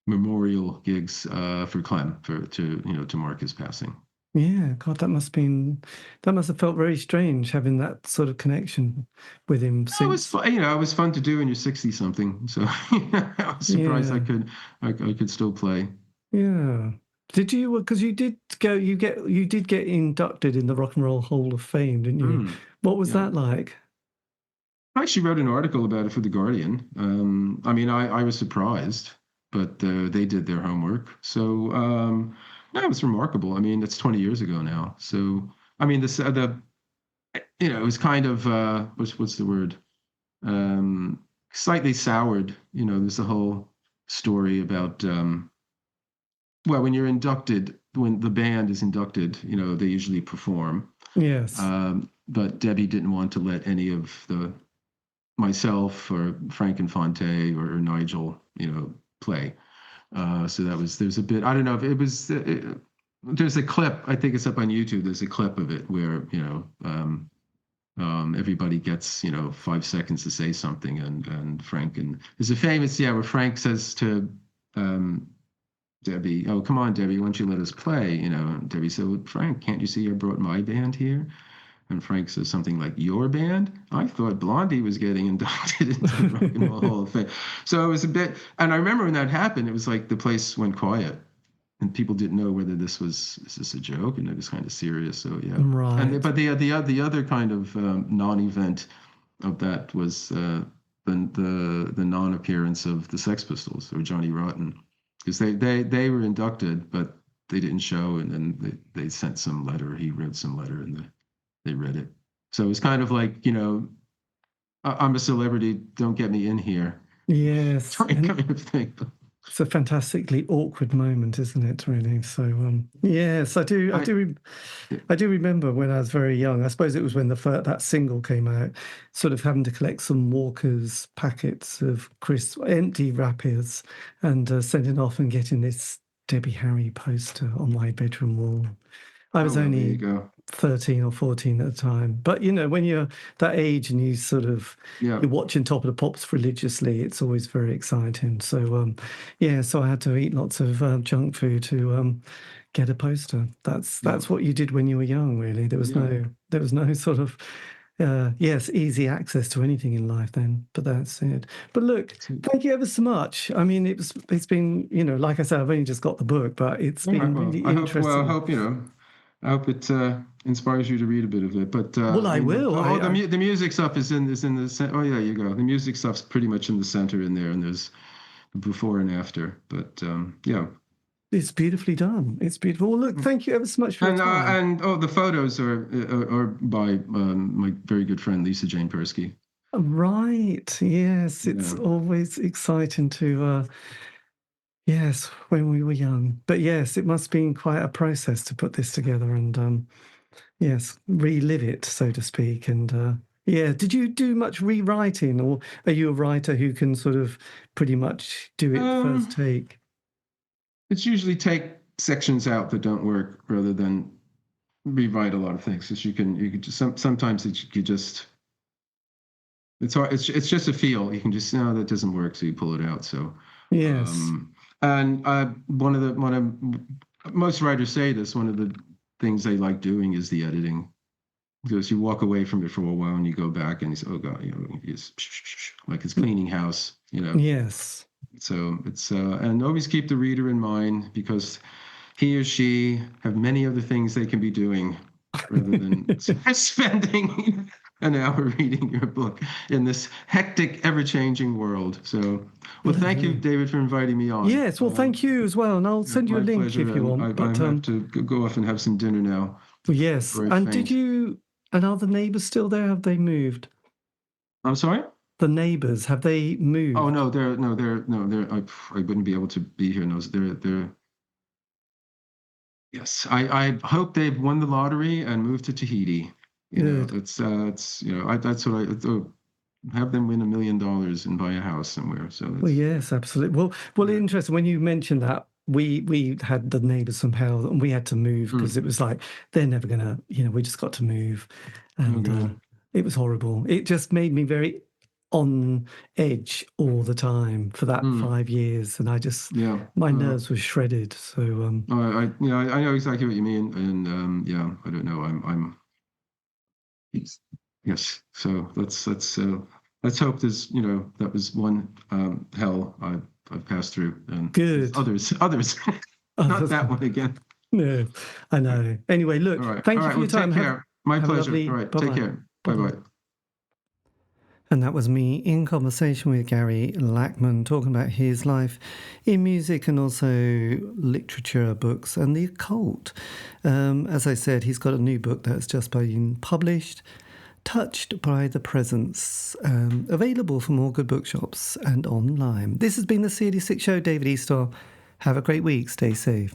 C: memorial gigs for Clem to mark his passing.
B: Yeah, God, that must have felt very strange having that sort of connection with him.
C: It was fun, it was fun to do when you're 60 something. So I was surprised I could still play.
B: Yeah. Did you? Because you did get inducted in the Rock and Roll Hall of Fame, didn't you? What was that like?
C: I actually wrote an article about it for The Guardian. I mean, I was surprised, but they did their homework. So no, it was remarkable. I mean, it's 20 years ago now. So I mean, it was kind of what's the word? Slightly soured. There's a whole story about well, when you're inducted, when the band is inducted, they usually perform.
B: Yes.
C: But Debbie didn't want to let any of myself or Frank Infante or Nigel, play. So there's a bit, I don't know if it was, there's a clip, I think it's up on YouTube. There's a clip of it where, everybody gets, 5 seconds to say something. And Frank, and there's a famous, where Frank says to, Debbie, "Oh, come on, Debbie, why don't you let us play?" And Debbie said, "Well, Frank, can't you see I brought my band here?" And Frank says something like, "Your band? I thought Blondie was getting inducted into the Rock and Roll Hall of Fame." So it was a bit, and I remember when that happened, it was like the place went quiet, and people didn't know whether is this a joke, and it was kind of serious. So yeah,
B: right.
C: But the other kind of non-event of that was the non-appearance of the Sex Pistols or Johnny Rotten. Because they were inducted, but they didn't show, and then they sent some letter. He wrote some letter, and they read it. So it was kind of like, I'm a celebrity, don't get me in here.
B: Yes,
C: kind of thing.
B: It's a fantastically awkward moment, isn't it? Really. So yes, I do remember when I was very young. I suppose it was when that single came out, sort of having to collect some Walker's packets of crisp, empty wrappers, and sending off and getting this Debbie Harry poster on my bedroom wall. I was only 13 or 14 at the time. But, when you're that age and you sort of, you're watching Top of the Pops religiously, it's always very exciting. So, so I had to eat lots of junk food to get a poster. That's what you did when you were young, really. There was no sort of, easy access to anything in life then, but that's it. But look, thank you ever so much. I mean, it's been, like I said, I've only just got the book, but it's been really interesting.
C: I hope it inspires you to read a bit of it. But
B: I will.
C: The music stuff is in the. Oh yeah, you go. The music stuff's pretty much in the center in there, and there's before and after. But yeah,
B: it's beautifully done. It's beautiful. Well, look, thank you ever so much for your time.
C: And the photos are by my very good friend Lisa Jane Persky.
B: Right. Yes, it's always exciting to. Yes, when we were young. But yes, it must have been quite a process to put this together and, relive it, so to speak. And, did you do much rewriting, or are you a writer who can sort of pretty much do it first take?
C: It's usually take sections out that don't work rather than rewrite a lot of things. Because you can just, sometimes you just, it's hard. It's just a feel. You can just, no, that doesn't work. So you pull it out. So,
B: yes.
C: And one of most writers say this, one of the things they like doing is the editing, because you walk away from it for a while and you go back and you say, oh God, it's like it's cleaning house,
B: Yes.
C: So it's and always keep the reader in mind, because he or she have many other things they can be doing rather than spending an hour reading your book in this hectic, ever-changing world. So, well, thank you, David, for inviting me on.
B: Yes, well, thank you as well, and I'll send you a link
C: pleasure.
B: if you want.
C: I have to go off and have some dinner now.
B: Yes, and are the neighbours still there? Have they moved?
C: I'm sorry?
B: the neighbours, have they moved?
C: Oh no, they're. I wouldn't be able to be here. No, they're. Yes, I hope they've won the lottery and moved to Tahiti. You know,
B: Good.
C: it's that's what have them win $1 million and buy a house somewhere. So
B: Well, yes, absolutely. Well, interesting. When you mentioned that, we had the neighbours somehow, and we had to move because it was like they're never gonna. We just got to move, and it was horrible. It just made me very on edge all the time for that 5 years, and I just my nerves were shredded. So
C: I know exactly what you mean, and I don't know. I'm yes. So let's hope there's that was one hell I've passed through, and
B: good.
C: Others, not that one again.
B: No, I know. Anyway, look, thank you for your time.
C: Take care. My pleasure. All right, take care. Bye-bye.
B: And that was me in conversation with Gary Lachman, talking about his life in music and also literature, books, and the occult. As I said, he's got a new book that's just been published, Touched by the Presence, available from all good bookshops and online. This has been the C86 Show. David Eastaugh. Have a great week. Stay safe.